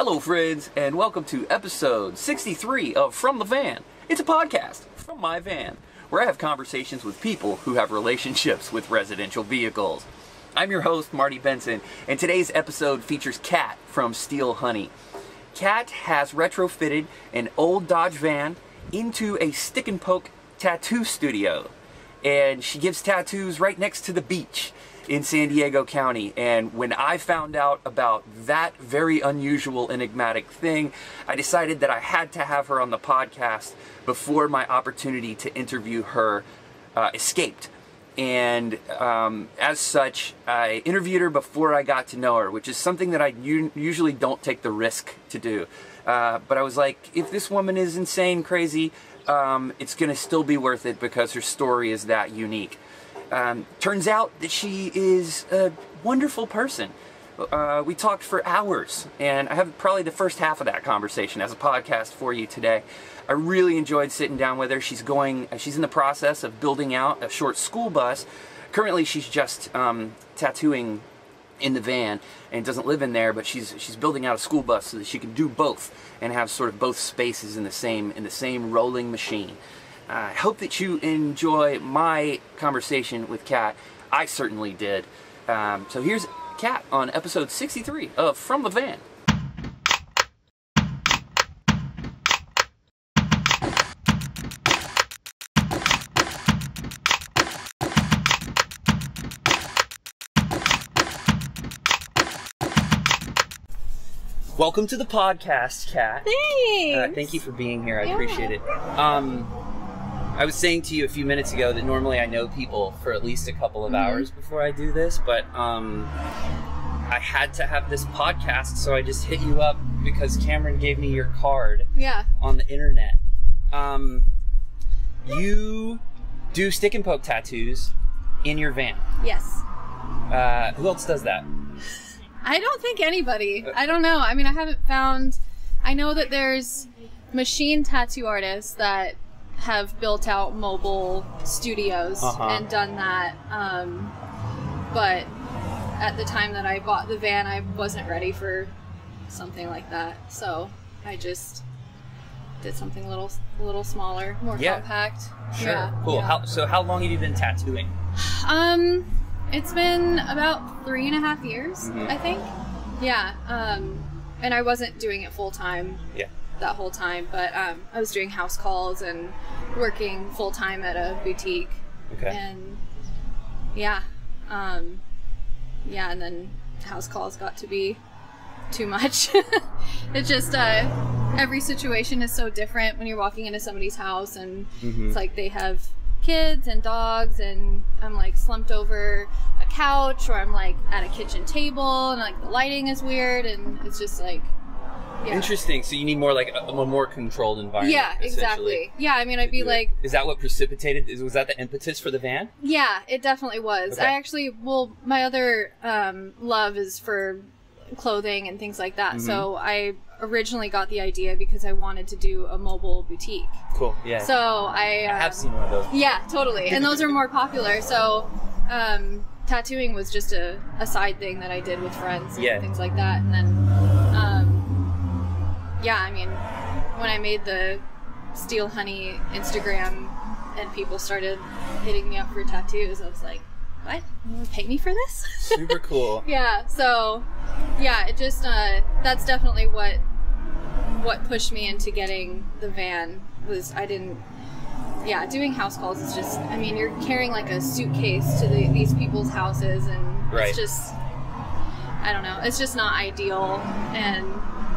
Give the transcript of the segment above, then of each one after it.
Hello friends, and welcome to episode 63 of From the Van. It's a podcast from my van, where I have conversations with people who have relationships with residential vehicles. I'm your host, Marty Benson, and today's episode features Kat from Steel Honey. Kat has retrofitted an old Dodge van into a stick and poke tattoo studio, and she gives tattoos right next to the beach in San Diego County. And when I found out about that very unusual, enigmatic thing, I decided that I had to have her on the podcast before my opportunity to interview her escaped. And as such, I interviewed her before I got to know her, which is something that I usually don't take the risk to do. But I was like, if this woman is insane, crazy, it's gonna still be worth it because her story is that unique. Turns out that she is a wonderful person. We talked for hours, and I have probably the first half of that conversation as a podcast for you today. I really enjoyed sitting down with her. She's in the process of building out a short school bus. Currently, she's just tattooing in the van and doesn't live in there, but she's building out a school bus so that she can do both and have sort of both spaces in the same rolling machine. I hope that you enjoy my conversation with Kat. I certainly did. So here's Kat on episode 63 of From the Van. Welcome to the podcast, Kat. Thanks. Thank you for being here. I appreciate it. I was saying to you a few minutes ago that normally I know people for at least a couple of hours before I do this, but I had to have this podcast, so I just hit you up because Cameron gave me your card on the internet. You do stick and poke tattoos in your van. Yes. Who else does that? I don't think anybody. I don't know. I mean, I haven't found... I know that there's machine tattoo artists that have built out mobile studios and done that. But at the time that I bought the van, I wasn't ready for something like that. So I just did something a little smaller, more compact. Sure. Yeah. Cool. Yeah. How long have you been tattooing? It's been about 3.5 years, I think. Yeah. And I wasn't doing it full time that whole time, but I was doing house calls and working full time at a boutique. Okay. And and then house calls got to be too much. It just every situation is so different when you're walking into somebody's house, and it's like they have kids and dogs, and I'm like slumped over a couch, or I'm like at a kitchen table, and like the lighting is weird, and it's just like Interesting. So you need more like a more controlled environment. Yeah, exactly. Yeah, I mean, I'd be like... Is that what precipitated? Was that the impetus for the van? Yeah, it definitely was. Okay. My other love is for clothing and things like that. So I originally got the idea because I wanted to do a mobile boutique. Cool, yeah. So I have seen one of those. Yeah, totally. And those are more popular. So tattooing was just a side thing that I did with friends and things like that. And then... I mean, when I made the Steel Honey Instagram and people started hitting me up for tattoos, I was like, what? You want to pay me for this? Super cool. It just, that's definitely what pushed me into getting the van. Was doing house calls is just, I mean, you're carrying like a suitcase to these people's houses, and it's just, I don't know, it's just not ideal. And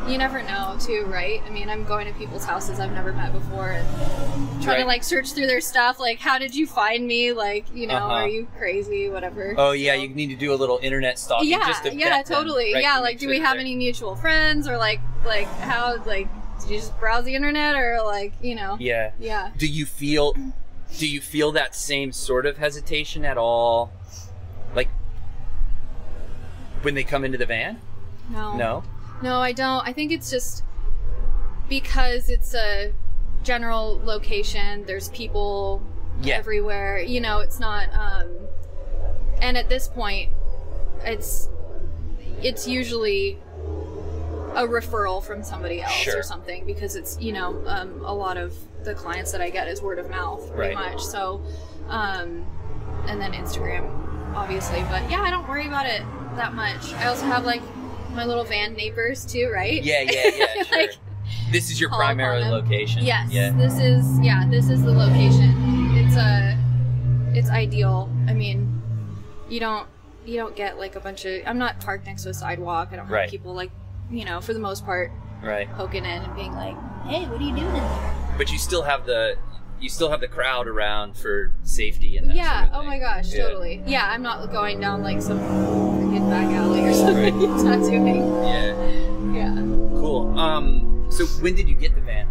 you never know, too, right? I mean, I'm going to people's houses I've never met before and trying to, like, search through their stuff. Like, how did you find me? Like, you know, are you crazy? Whatever. Oh, yeah, you need to do a little internet stalking just to vet totally. them, right? Like, do we have any mutual friends? Or, like, how, like, did you just browse the internet? Or, like, you know. Yeah. Yeah. Do you feel that same sort of hesitation at all? Like, when they come into the van? No. No? No, I don't. I think it's just because it's a general location. There's people everywhere. You know, it's not... and at this point, it's usually a referral from somebody else Sure. or something, because it's, you know, a lot of the clients that I get is word of mouth pretty Right. much. So, and then Instagram, obviously. But yeah, I don't worry about it that much. I also have like my little van neighbors too, right? Yeah, sure. Like, This is your call upon primary them. location. Yes, Yeah. this is the location. It's ideal. I mean, you don't get like a bunch of. I'm not parked next to a sidewalk. I don't have Right. people like, you know, for the most part, Right. poking in and being like, "Hey, what are you doing in there?" But you still have the crowd around for safety and that Yeah. sort of Oh thing. my gosh. Yeah. Totally. Yeah. I'm not going down like some freaking back alley or something. Right. It's not doing. Yeah. Yeah. Cool. So when did you get the van?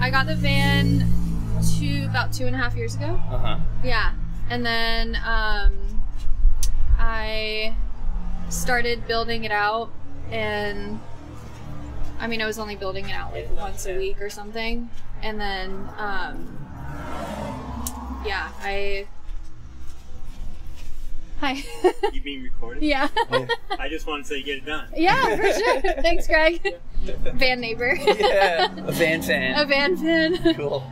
I got the van about 2.5 years ago. Uh-huh. Yeah. And then I started building it out, and I mean, I was only building it out like once a week or something. And then yeah, hi. You being recorded? Yeah. I just wanted to say get it done. Yeah, for sure. Thanks, Greg. Van neighbor. Yeah. A van fan. A van fan. Cool.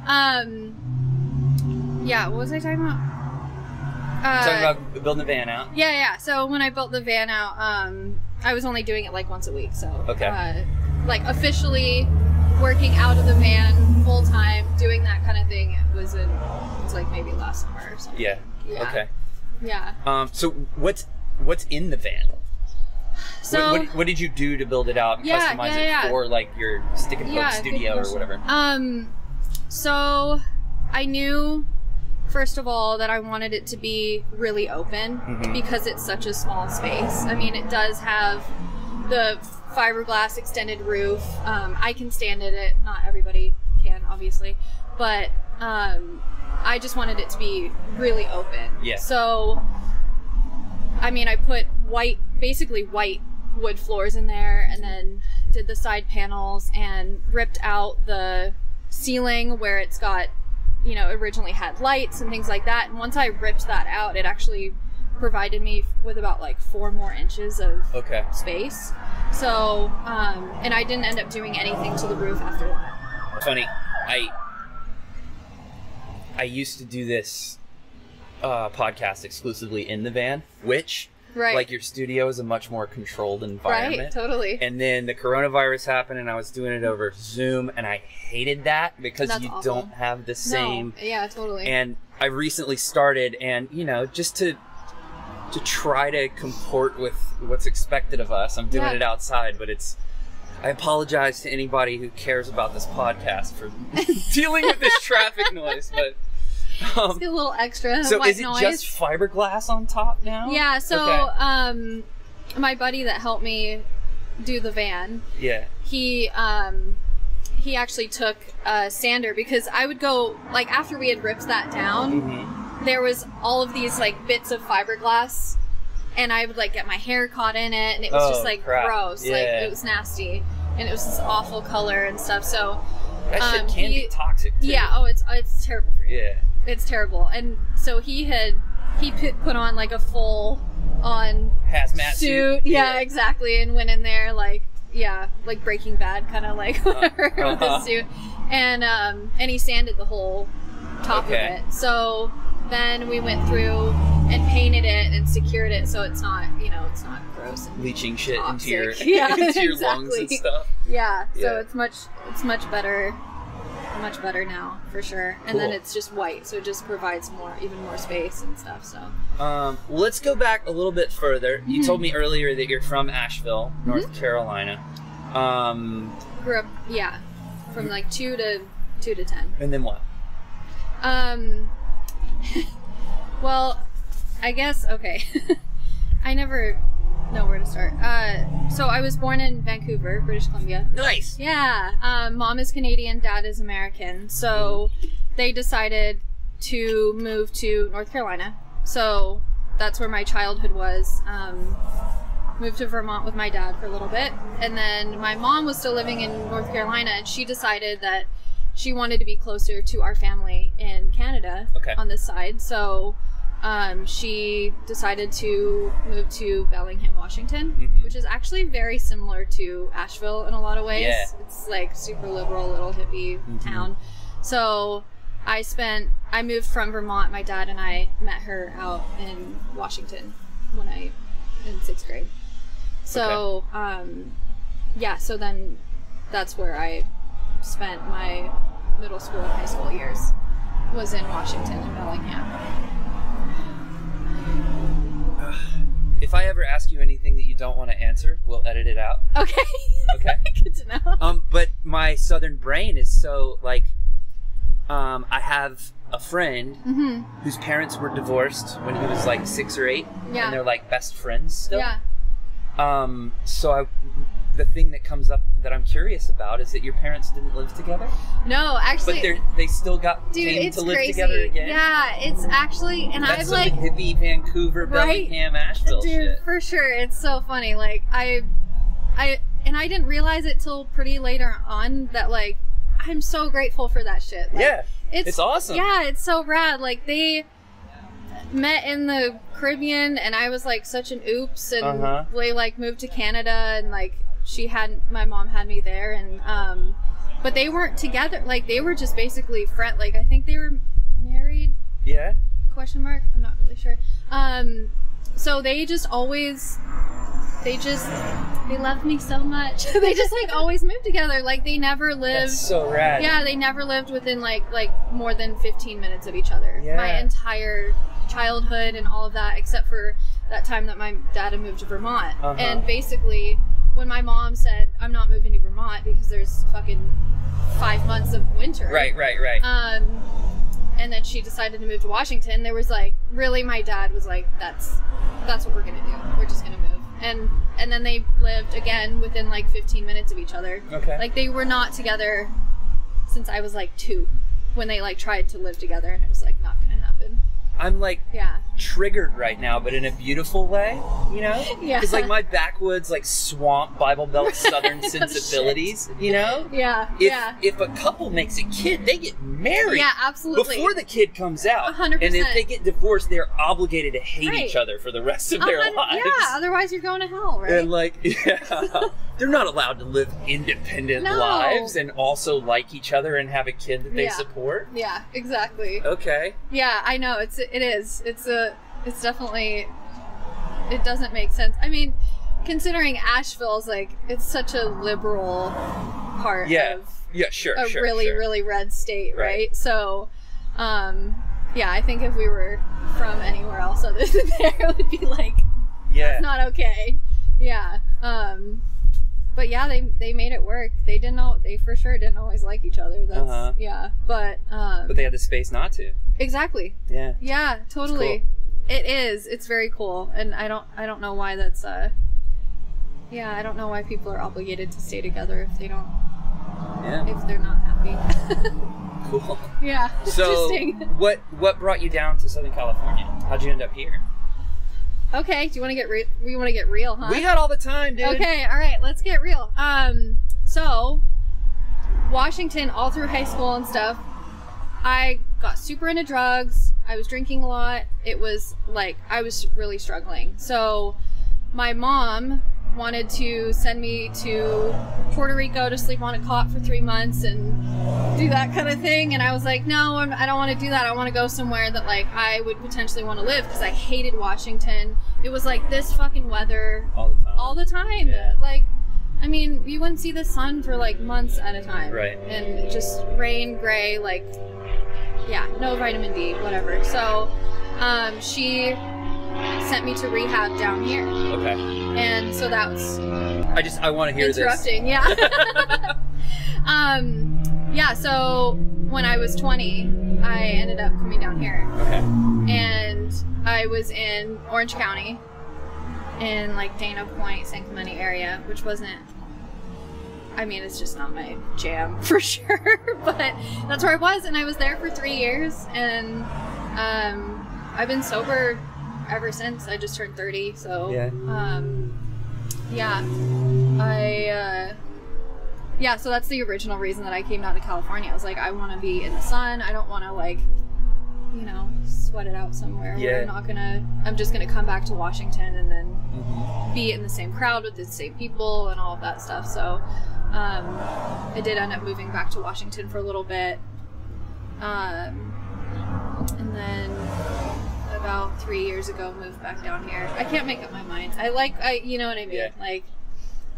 Yeah, what was I talking about? Talking about building the van out. Yeah. So when I built the van out, I was only doing it like once a week. So Okay. like officially working out of the van full time, doing that kind of thing, it was like maybe last summer or something. Yeah. Yeah. Okay. Yeah. So what's in the van? So What did you do to build it out and Yeah, customize yeah. it for like your stick and poke Yeah, good studio or question. whatever? So I knew, first of all, that I wanted it to be really open because it's such a small space. I mean, it does have the fiberglass extended roof. I can stand in it. Not everybody can, obviously. But I just wanted it to be really open. Yeah. So, I mean, I put basically white wood floors in there, and then did the side panels and ripped out the ceiling where it's got, you know, originally had lights and things like that. And once I ripped that out, it actually provided me with about like 4 more inches of Okay. space. So, and I didn't end up doing anything to the roof after that. Funny. I used to do this podcast exclusively in the van, which, Right. like, your studio is a much more controlled environment. Right, totally. And then the coronavirus happened, and I was doing it over Zoom, and I hated that because That's you awful. don't have the same. No. Yeah, totally. And I recently started, and you know, just to try to comport with what's expected of us, I'm doing Yeah. it outside, but it's. I apologize to anybody who cares about this podcast for dealing with this traffic noise, but. Let's get a little extra So white is it noise. just fiberglass on top now? Yeah, so Okay. My buddy that helped me do the van, Yeah. he actually took a sander, because I would go, like, after we had ripped that down, Mm-hmm. there was all of these like bits of fiberglass, and I would like get my hair caught in it, and it was Oh, just like crap. gross. Like, Yeah. it was nasty, and it was this awful color and stuff. So That shit can be toxic too. yeah, oh, it's terrible for you. Yeah. It's terrible. And so he put on like a full on Hazmat suit. Yeah, exactly. And went in there like Breaking Bad, kind of like whatever with the suit. And he sanded the whole top Okay. of it. So then we went through and painted it and secured it so it's not, it's not gross and Leaching shit into your, toxic. Yeah, into your lungs and exactly. stuff. Yeah, so Yeah. it's much better now, for sure. And then Cool. it's just white, so it just provides even more space and stuff. So Well, let's go back a little bit further. You told me earlier that you're from Asheville, North Carolina. grew up, from like 2 to 10. And then what? Well, I guess, okay. I never know where to start. So I was born in Vancouver, British Columbia. Nice. Yeah. Mom is Canadian, dad is American. So they decided to move to North Carolina. So that's where my childhood was. Moved to Vermont with my dad for a little bit. And then my mom was still living in North Carolina, and she decided that she wanted to be closer to our family in Canada Okay. on this side. So she decided to move to Bellingham, Washington, which is actually very similar to Asheville in a lot of ways. Yeah. It's like super liberal, little hippie town. So I moved from Vermont. My dad and I met her out in Washington in 6th grade. So, so then that's where I spent my middle school and high school years, was in Washington and Bellingham. If I ever ask you anything that you don't want to answer, we'll edit it out. Okay. Okay. Good to know. But my southern brain is so like, I have a friend whose parents were divorced when he was like 6 or 8, Yeah. and they're like best friends still. Yeah. The thing that comes up that I'm curious about is that your parents didn't live together, No, actually. but they still came it's to live crazy. together again. Yeah, it's actually, and That's I've some like, hippie Vancouver, Right? Bellingham, Asheville dude, shit. for sure, it's so funny. Like I didn't realize it till pretty later on that like I'm so grateful for that shit. Like, Yeah, it's awesome. Yeah, it's so rad. Like they met in the Caribbean, and I was like such an oops, and they like moved to Canada, and like my mom had me there, and but they weren't together. Like they were just basically friends. Like I think they were married. Yeah. Question mark? I'm not really sure. So they just always, they loved me so much. They just like always moved together. Like they never lived. That's so rad. Yeah, they never lived within like more than 15 minutes of each other. Yeah. My entire childhood and all of that, except for that time that my dad had moved to Vermont. And basically, when my mom said, I'm not moving to Vermont because there's fucking 5 months of winter. Right. And then she decided to move to Washington. There was like, really, my dad was like, that's what we're gonna do. We're just gonna move. And then they lived again within like 15 minutes of each other. Okay. Like they were not together since I was like 2, when they like tried to live together, and it was like not gonna happen. I'm like triggered right now, but in a beautiful way, you know? Yeah. Because like my backwoods, like swamp Bible Belt Southern sensibilities, you know? Yeah. If a couple makes a kid, they get married. Yeah, absolutely. Before the kid comes out. 100%. And if they get divorced, they're obligated to hate Right. each other for the rest of their lives. Yeah, otherwise you're going to hell, right? And like, they're not allowed to live independent lives and also like each other and have a kid that they support. Yeah, exactly. Okay. Yeah, I know. It's definitely, it doesn't make sense. I mean, considering Asheville's like, it's such a liberal part of a really red state, right? So, I think if we were from anywhere else other than there, it would be like, that's not okay. Yeah. But yeah, they made it work. They for sure didn't always like each other. That's but they had the space not to. Exactly. Yeah. Yeah, totally. Cool. It is. It's very cool. And I don't know why that's I don't know why people are obligated to stay together if they don't if they're not happy. Cool. Yeah. So interesting. what brought you down to Southern California? How'd you end up here? Okay, do you want to get we want to get real, huh? We got all the time, dude. Okay, all right, let's get real. So Washington, all through high school and stuff, I got super into drugs. I was drinking a lot. It was like I was really struggling. So my mom wanted to send me to Puerto Rico to sleep on a cot for 3 months and do that kind of thing, and I was like, no, I don't want to do that. I want to go somewhere that like I would potentially want to live, because I hated Washington. It was like this fucking weather all the time. Yeah. Like, I mean, you wouldn't see the sun for like months at a time, right? And just rain, gray, like no vitamin D, whatever. So she sent me to rehab down here. Okay. And so that was I want to hear interrupting, this. So when I was 20, I ended up coming down here. Okay. And I was in Orange County, in like Dana Point, San Clemente area, which wasn't, I mean, it's just not my jam for sure, but that's where I was, and I was there for 3 years, and I've been sober ever since. I just turned 30, so so that's the original reason that I came down to California. I was like, I want to be in the sun. I don't want to like you know, sweat it out somewhere. Where I'm just gonna come back to Washington and then be in the same crowd with the same people and all of that stuff. So I did end up moving back to Washington for a little bit. And then about 3 years ago, moved back down here. I can't make up my mind. You know what I mean? Yeah. Like,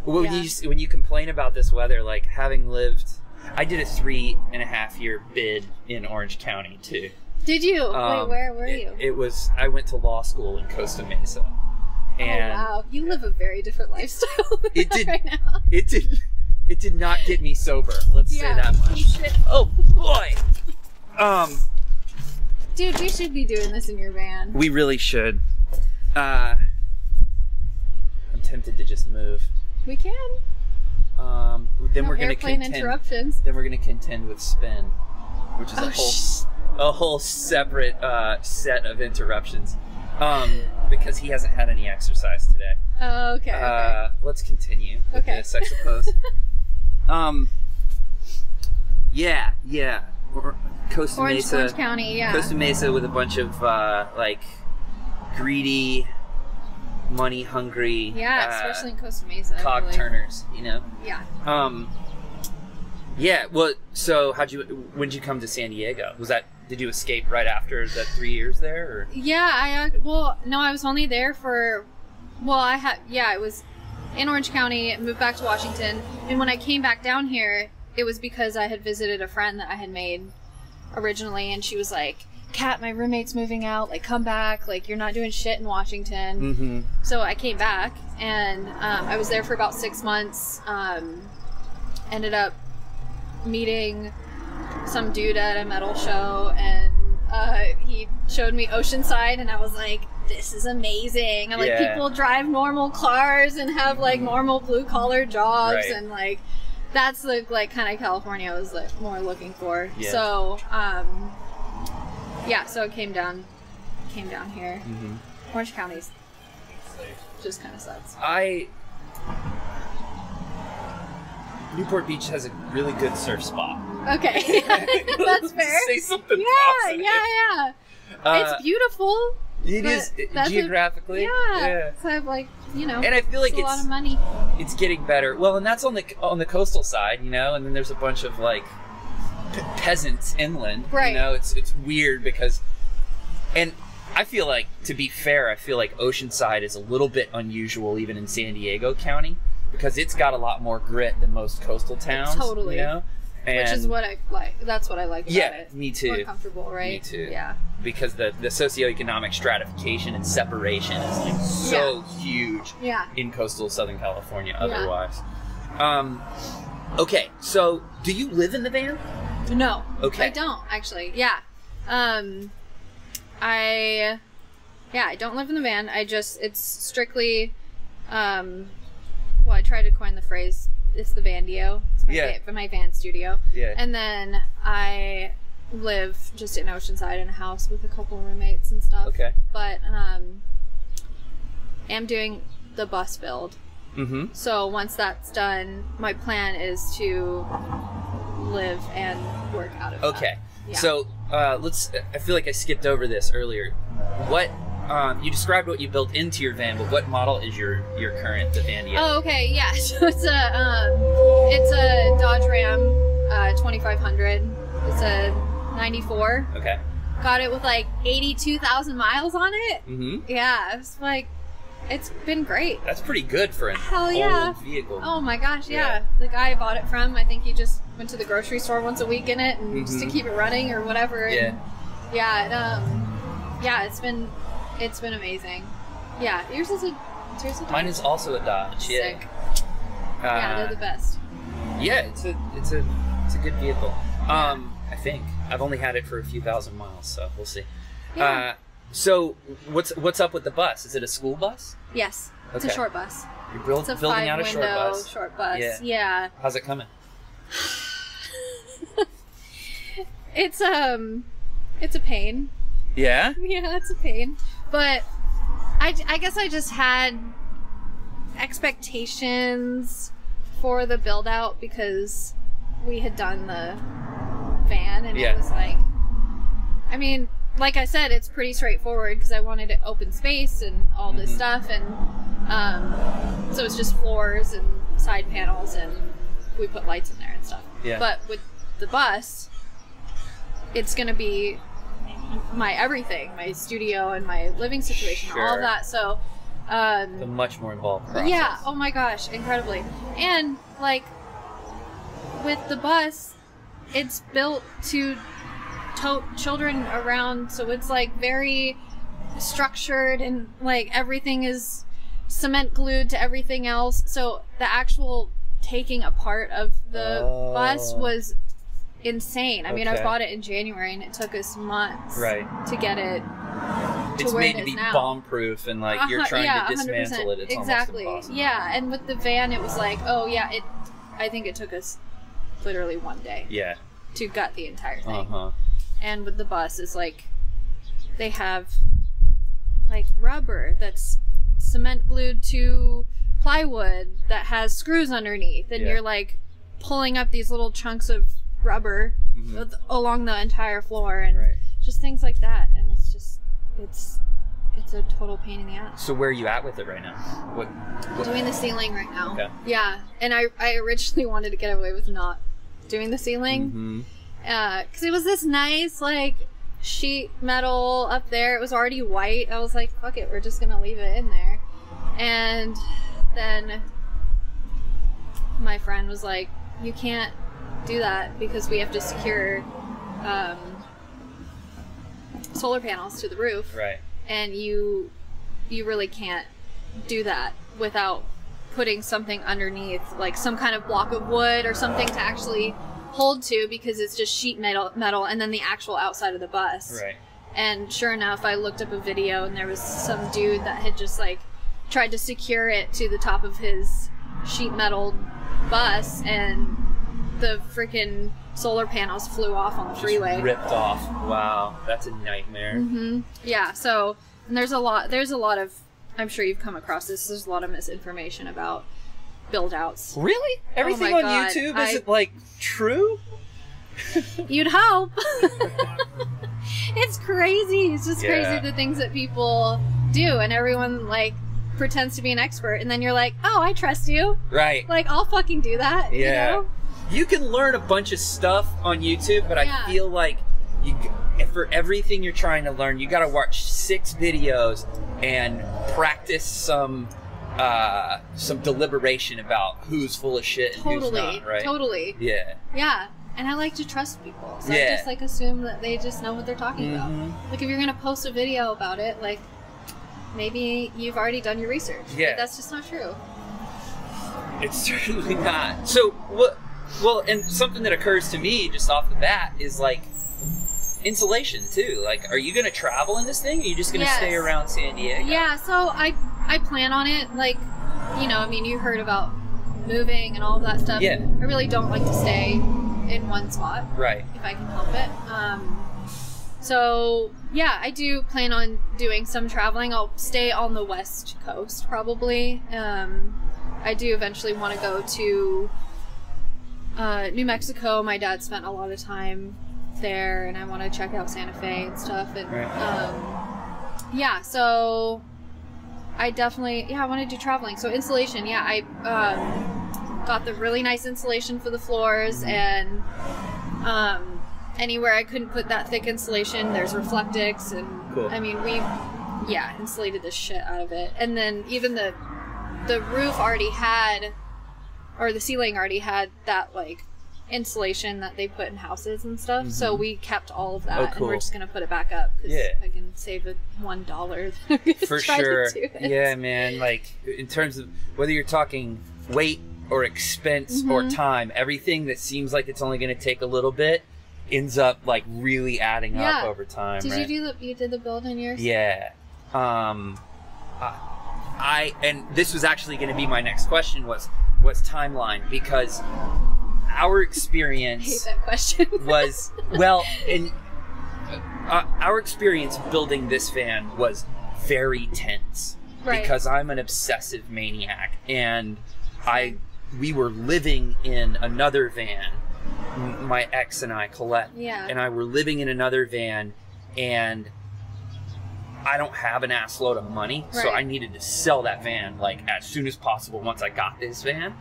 well, when you complain about this weather, like having lived, I did a 3.5-year bid in Orange County too. Did you? Wait, where were you? It was, I went to law school in Costa Mesa. And oh wow, you live a very different lifestyle it did, right now. It did not get me sober. Let's say that much. Oh boy. Dude, we should be doing this in your van. We really should. I'm tempted to just move. We can. Then we're going to contend. Interruptions. Then we're going to contend with spin, which is a whole separate set of interruptions. Because he hasn't had any exercise today. Oh, okay. Let's continue with this, I suppose. Yeah. Costa Mesa. Orange County, yeah. Costa Mesa with a bunch of, like, greedy, money-hungry... Yeah, especially in Costa Mesa. Cog-turners, you know? Yeah. Yeah, well, so when did you come to San Diego? Did you escape right after that 3 years there? Or? Yeah, no, I was only there for, it was in Orange County, moved back to Washington, and when I came back down here, it was because I had visited a friend that I had made originally, and she was like, Kat, my roommate's moving out, like, come back, like, you're not doing shit in Washington. Mm-hmm. So I came back, and I was there for about 6 months, ended up meeting some dude at a metal show, and he showed me Oceanside, and I was like, this is amazing. And like, people drive normal cars and have like normal blue collar jobs, and like that's the like kind of California I was like more looking for. So so it came down here. Orange County's just kind of sucks. Newport Beach has a really good surf spot. Okay, that's fair. Say something positive. Yeah. It's beautiful. It is geographically. Yeah. So I've like, you know, and I feel like it's a lot of money. It's getting better. Well, and that's on the coastal side, you know, and then there's a bunch of like peasants inland. Right. You know, it's weird because, and I feel like, to be fair, I feel like Oceanside is a little bit unusual even in San Diego County because it's got a lot more grit than most coastal towns. Totally. You know? And which is what I like. That's what I like about it. Yeah, me too. More comfortable, right? Me too. Yeah. Because the socioeconomic stratification and separation is like so huge in coastal Southern California otherwise. Okay, so do you live in the van? No. Okay. I don't, actually. Yeah. I don't live in the van. It's strictly, I tried to coin the phrase, it's the Vandio. It's my van studio. Yeah. And then I live just in Oceanside in a house with a couple roommates and stuff. Okay. But am doing the bus build. Mm-hmm. So once that's done, my plan is to live and work out of that. Yeah. So I feel like I skipped over this earlier. What you described what you built into your van, but what model is your current Vandio? Oh, okay, yeah. So it's a Dodge Ram 2500. It's a 94. Okay. Got it with like 82,000 miles on it. Mm-hmm. Yeah, it's like, it's been great. That's pretty good for an old vehicle. Oh my gosh, yeah. The guy I bought it from, I think he just went to the grocery store once a week in it, and just to keep it running or whatever. And it's been amazing. Yeah, yours is a Dodge. Mine is also a Dodge. Sick. Yeah, they're the best. Yeah, it's a good vehicle. Yeah. I think I've only had it for a few thousand miles, so we'll see. Yeah. So what's up with the bus? Is it a school bus? Yes, it's a short bus. You're building out a short bus. Yeah. How's it coming? It's a pain. Yeah? Yeah, it's a pain. But I guess I just had expectations for the build out because we had done the van and it was like, I mean, like I said, it's pretty straightforward because I wanted it open space and all this stuff, and so it's just floors and side panels, and we put lights in there and stuff. Yeah. But with the bus, it's going to be my everything, my studio and my living situation, all of that. So a much more involved process. Yeah, oh my gosh, incredibly. And like with the bus, it's built to tote children around, so it's like very structured, and like everything is cement glued to everything else. So the actual taking apart of the bus was insane. I mean, I bought it in January, and it took us months to get it to it's where made it to be is now. Bomb-proof, and like you're trying to dismantle 100%. It. It's exactly. almost impossible. Yeah, and with the van, it was like, oh yeah, I think it took us literally one day. Yeah. To gut the entire thing. And with the bus, it's like they have like rubber that's cement glued to plywood that has screws underneath, and you're like pulling up these little chunks of rubber along the entire floor, and just things like that. And it's just it's a total pain in the ass. So where are you at with it right now? What? Doing the ceiling right now. Okay. Yeah, and I originally wanted to get away with not doing the ceiling because it was this nice like sheet metal up there. It was already white. I was like, fuck it, we're just gonna leave it in there. And then my friend was like, you can't do that because we have to secure solar panels to the roof, right? And you really can't do that without putting something underneath, like some kind of block of wood or something to actually hold to, because it's just sheet metal and then the actual outside of the bus. Right. And sure enough, I looked up a video, and there was some dude that had just like tried to secure it to the top of his sheet metal bus, and the freaking solar panels flew off on the freeway. Just ripped off. Wow, that's a nightmare. Yeah. So, and there's a lot of, I'm sure you've come across this, there's a lot of misinformation about build outs. Really? Everything my on God. YouTube isn't like true? You'd hope. It's crazy. It's just crazy the things that people do, and everyone like pretends to be an expert, and then you're like, oh, I trust you. Right. Like, I'll fucking do that. Yeah. You know? You can learn a bunch of stuff on YouTube, but I feel like for everything you're trying to learn, you got to watch 6 videos and practice some deliberation about who's full of shit and who's not, right? Totally. Yeah. Yeah. And I like to trust people. So I just like assume that they just know what they're talking about. Like if you're going to post a video about it, like maybe you've already done your research. Yeah. But that's just not true. It's certainly not. So what? Well, and something that occurs to me just off the bat is like insulation too. Like, are you going to travel in this thing? Or are you just going to stay around San Diego? Yeah, so I plan on it. Like, you know, I mean, you heard about moving and all of that stuff. Yeah. I really don't like to stay in one spot. Right. If I can help it. So, yeah, I do plan on doing some traveling. I'll stay on the West Coast, probably. I do eventually want to go to New Mexico. My dad spent a lot of time there, and I want to check out Santa Fe and stuff. And yeah, so I definitely I want to do traveling. So insulation, I got the really nice insulation for the floors, and anywhere I couldn't put that thick insulation, there's Reflectix, and cool. I mean we insulated the shit out of it. And then even the roof already had, or the ceiling already had that like insulation that they put in houses and stuff. So we kept all of that, and we're just gonna put it back up because I can save it $1 for sure. Yeah, man. Like in terms of whether you're talking weight or expense or time, everything that seems like it's only going to take a little bit ends up like really adding up over time. Did you did the build in yours? Yeah. And this was actually going to be my next question was timeline, because our experience I hate that question. was our experience building this van was very tense because I'm an obsessive maniac, and we were living in another van, my ex and I, Colette, and I were living in another van, and I don't have an ass load of money, so I needed to sell that van like as soon as possible once I got this van.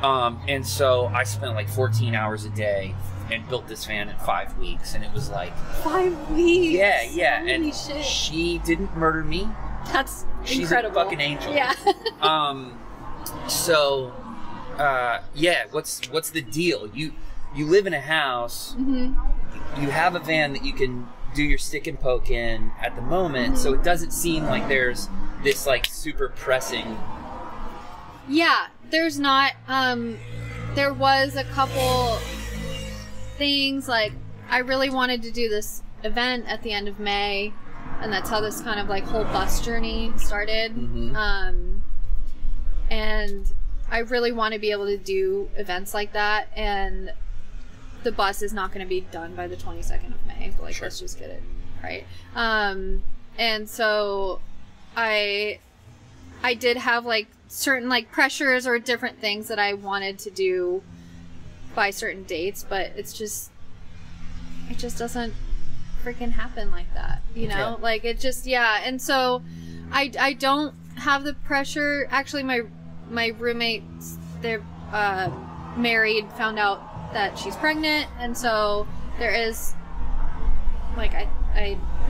And so I spent like 14 hours a day and built this van in 5 weeks, and it was like 5 weeks. Yeah. Holy and shit. She didn't murder me. That's She's incredible. a fucking angel. Yeah. So what's the deal? You live in a house. You have a van that you can do your stick and poke in at the moment, so it doesn't seem like there's this like super pressing. Yeah, there's not. There was a couple things, like I really wanted to do this event at the end of May, and that's how this kind of like whole bus journey started. And I really want to be able to do events like that, and the bus is not going to be done by the 22nd of May. Like, let's just get it right. And so I did have like certain like pressures or different things that I wanted to do by certain dates, but it just doesn't freaking happen like that, you know? Like it just, and so I don't have the pressure. Actually, my roommates, they're married, found out that she's pregnant, and so there is like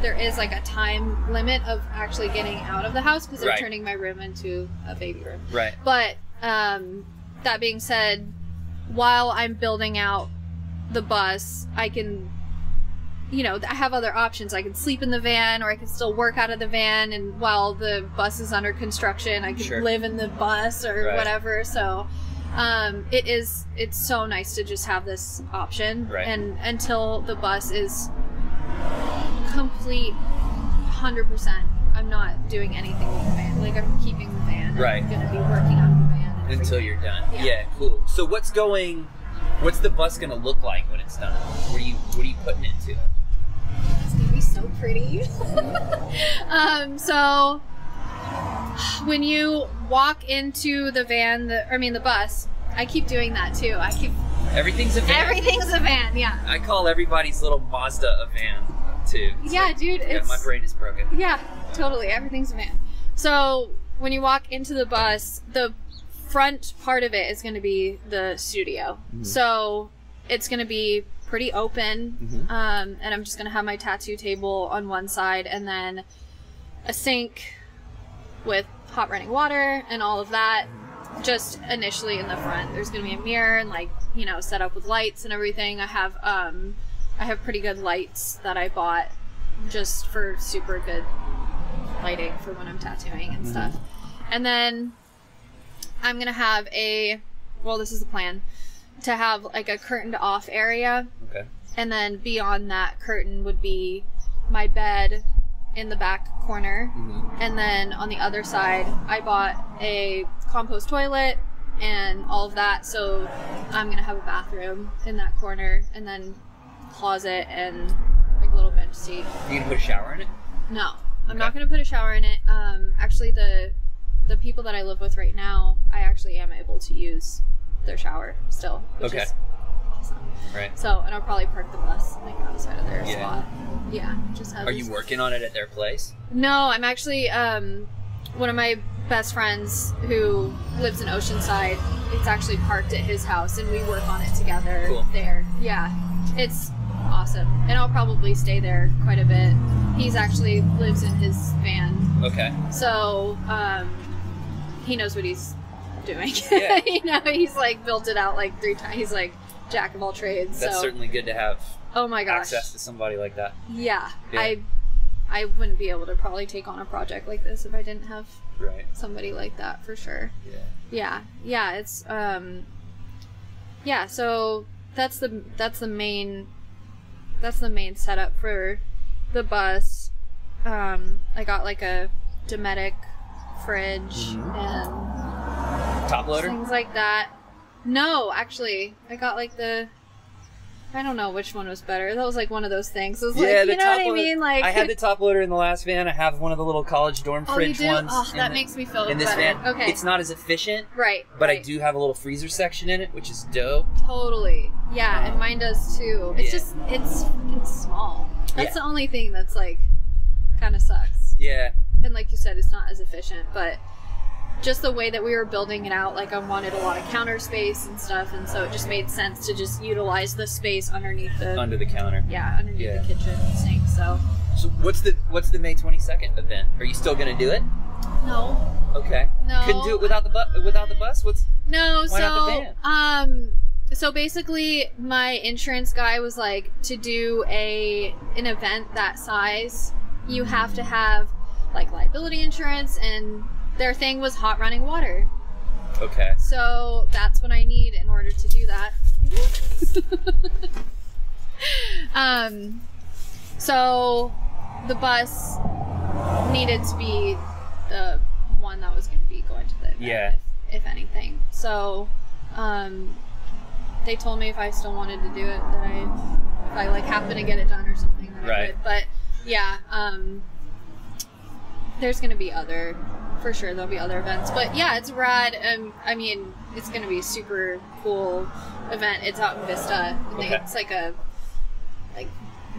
there is like a time limit of actually getting out of the house, because they're turning my room into a baby room. But that being said, while I'm building out the bus, I can, I have other options. I can sleep in the van, or I can still work out of the van, and while the bus is under construction, I can live in the bus or whatever. So it's so nice to just have this option, and until the bus is complete 100%, I'm not doing anything with the van. Like, I'm keeping the van. I'm gonna be working out of the van until you're done. Yeah, cool. So what's the bus gonna look like when it's done? What are you putting into it? It's gonna be so pretty. So when you walk into the van, the bus, I keep doing that too. Everything's a van. Everything's a van, yeah. I call everybody's little Mazda a van too. It's like, dude. My brain is broken. Yeah, totally. Everything's a van. So when you walk into the bus, the front part of it is going to be the studio. So it's going to be pretty open, and I'm just going to have my tattoo table on one side, and then a sink with hot running water and all of that. Just initially in the front, there's going to be a mirror and set up with lights and everything. I have pretty good lights that I bought just for super good lighting for when I'm tattooing and stuff. And then I'm going to have this is the plan, to have like a curtained off area. And then beyond that curtain would be my bed in the back corner. And then on the other side, I bought a compost toilet and all of that. So I'm going to have a bathroom in that corner, and then closet and like a little bench seat. You gonna put a shower in it? No, I'm not going to put a shower in it. Actually, the people that I live with right now, I actually am able to use their shower still, which is awesome. So, and I'll probably park the bus like outside of their spot. Yeah, just have. Are you working on it at their place? No, I'm actually one of my best friends who lives in Oceanside. It's actually parked at his house, and we work on it together there. Yeah, it's awesome, and I'll probably stay there quite a bit. He's actually lives in his van. So he knows what he's doing. He's like built it out like 3 times. He's like jack of all trades. That's certainly good to have. Oh my gosh. Access to somebody like that. Yeah. I wouldn't be able to probably take on a project like this if I didn't have somebody like that, for sure. Yeah. It's so that's the main setup for the bus. I got like a Dometic fridge and top loader, things like that. No, actually, I got like I don't know which one was better. That was like one of those things. It was like, you know what I mean? Like, I had the top loader in the last van. I have one of the little college dorm fridge ones. Oh, that makes me feel in this better. van. Okay. It's not as efficient. But I do have a little freezer section in it, which is dope. Totally. Yeah, and mine does too. It's just, it's fucking small. That's the only thing that's like kind of sucks. Yeah. And like you said, it's not as efficient, but just the way that we were building it out, like I wanted a lot of counter space and stuff, and so it just made sense to just utilize the space underneath the under the counter. Yeah, underneath the kitchen sink. So what's the May 22nd event? Are you still gonna do it? No. Okay. No. Couldn't do it without the bus? Why not the van? So basically my insurance guy was like, to do an event that size, you have to have like liability insurance, and their thing was hot running water. Okay. So that's what I need in order to do that. So the bus needed to be the one that was going to be going to the event, yeah, if anything. So they told me if I still wanted to do it, that if I like happen to get it done or something, that I could. But yeah, there's going to be for sure there'll be other events. But yeah, it's rad. I mean, it's going to be a super cool event. It's out in Vista. Okay. It's like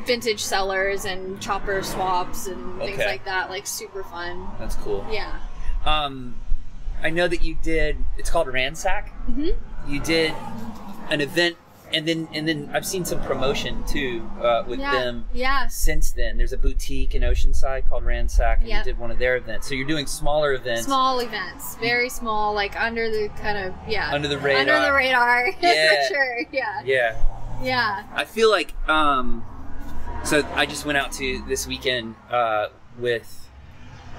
vintage cellars and chopper swaps and things like that. Like super fun. That's cool. Yeah. I know that you did. It's called Ransack. Mm-hmm. You did an event, and then I've seen some promotion too with them. Yeah. Since then, there's a boutique in Oceanside called Ransack, and you did one of their events. So you're doing smaller events. Small events, very small, like under the under the radar. Under the radar, yeah. for sure. Yeah. Yeah. Yeah. I feel like so I just went out to this weekend with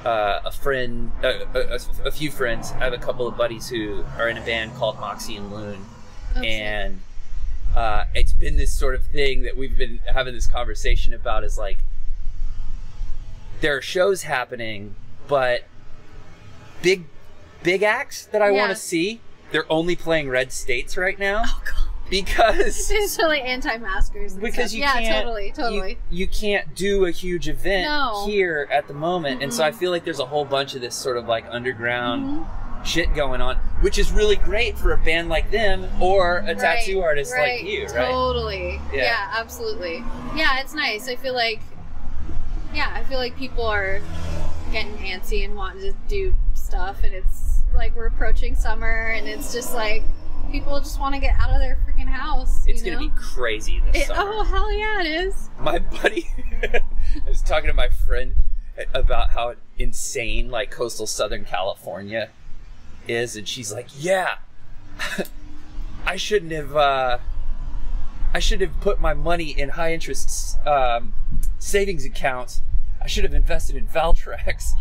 a friend, a few friends. I have a couple of buddies who are in a band called Moxie and Loon. And it's been this sort of thing that we've been having this conversation about, is like, there are shows happening, but big acts that I want to see, they're only playing red states right now. Oh, God. Because it's really anti-maskers and because stuff. you can't, totally. You can't do a huge event here at the moment. Mm-hmm. And so I feel like there's a whole bunch of this sort of like underground shit going on, which is really great for a band like them or a tattoo artist like you, right? Totally. Yeah, absolutely. Yeah, it's nice. I feel like people are getting antsy and wanting to do stuff, and it's like we're approaching summer, and it's just like people just want to get out of their freaking house. It's going to be crazy this summer. Oh, hell yeah, it is. My buddy, I was talking to my friend about how insane like coastal Southern California is, and she's like, yeah, I shouldn't have put my money in high interest savings accounts. I should have invested in Valtrex.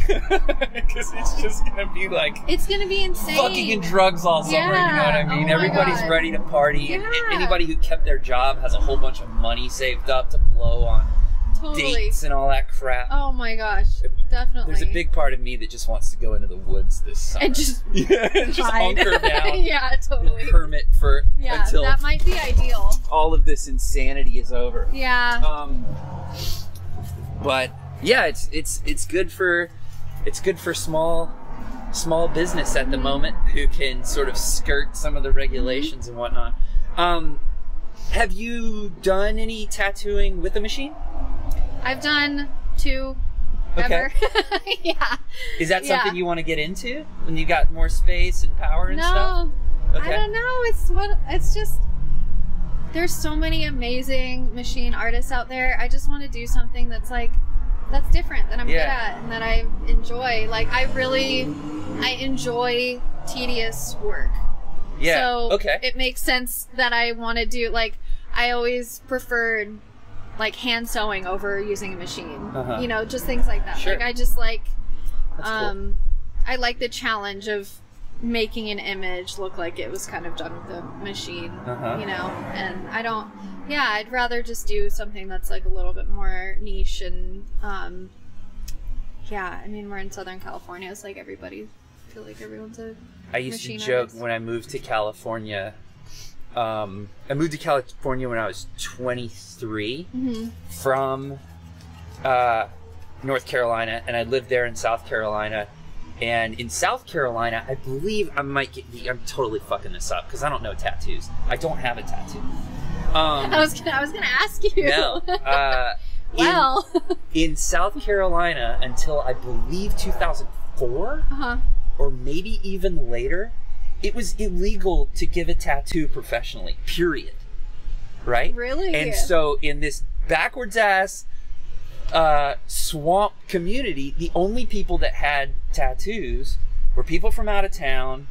Because it's just gonna be like, it's gonna be insane, fucking and drugs all summer. You know what I mean? Everybody's ready to party, and anybody who kept their job has a whole bunch of money saved up to blow on dates and all that crap. Oh my gosh, definitely. There's a big part of me that just wants to go into the woods this summer and just just hunker down. Yeah, totally. Hermit until that might be ideal. All of this insanity is over. Yeah. But yeah, it's good for small business at the moment who can sort of skirt some of the regulations and whatnot. Have you done any tattooing with a machine? I've done 2 ever. Yeah. Is that something you want to get into when you got more space and power and stuff? No, I don't know. It's just, there's so many amazing machine artists out there. I just want to do something that's different, that I'm good at, and that I enjoy. Like, I enjoy tedious work. Yeah. So it makes sense that I want to do, like, I always preferred like hand sewing over using a machine. You know, just things like that. Sure. Like, I just like cool. I like the challenge of making an image look like it was kind of done with a machine. You know, and I'd rather just do something that's like a little bit more niche, and I mean, we're in Southern California. It's like I feel like everyone's a I used to joke artist. when I moved to California. I moved to California when I was 23 from North Carolina, and I lived there in South Carolina. And in South Carolina, I believe I'm totally fucking this up because I don't know tattoos. I don't have a tattoo. I was gonna ask you. No. Well. In South Carolina until I believe 2004, or maybe even later, it was illegal to give a tattoo professionally, period. Right? Really? And so in this backwards ass swamp community, the only people that had tattoos were people from out of town,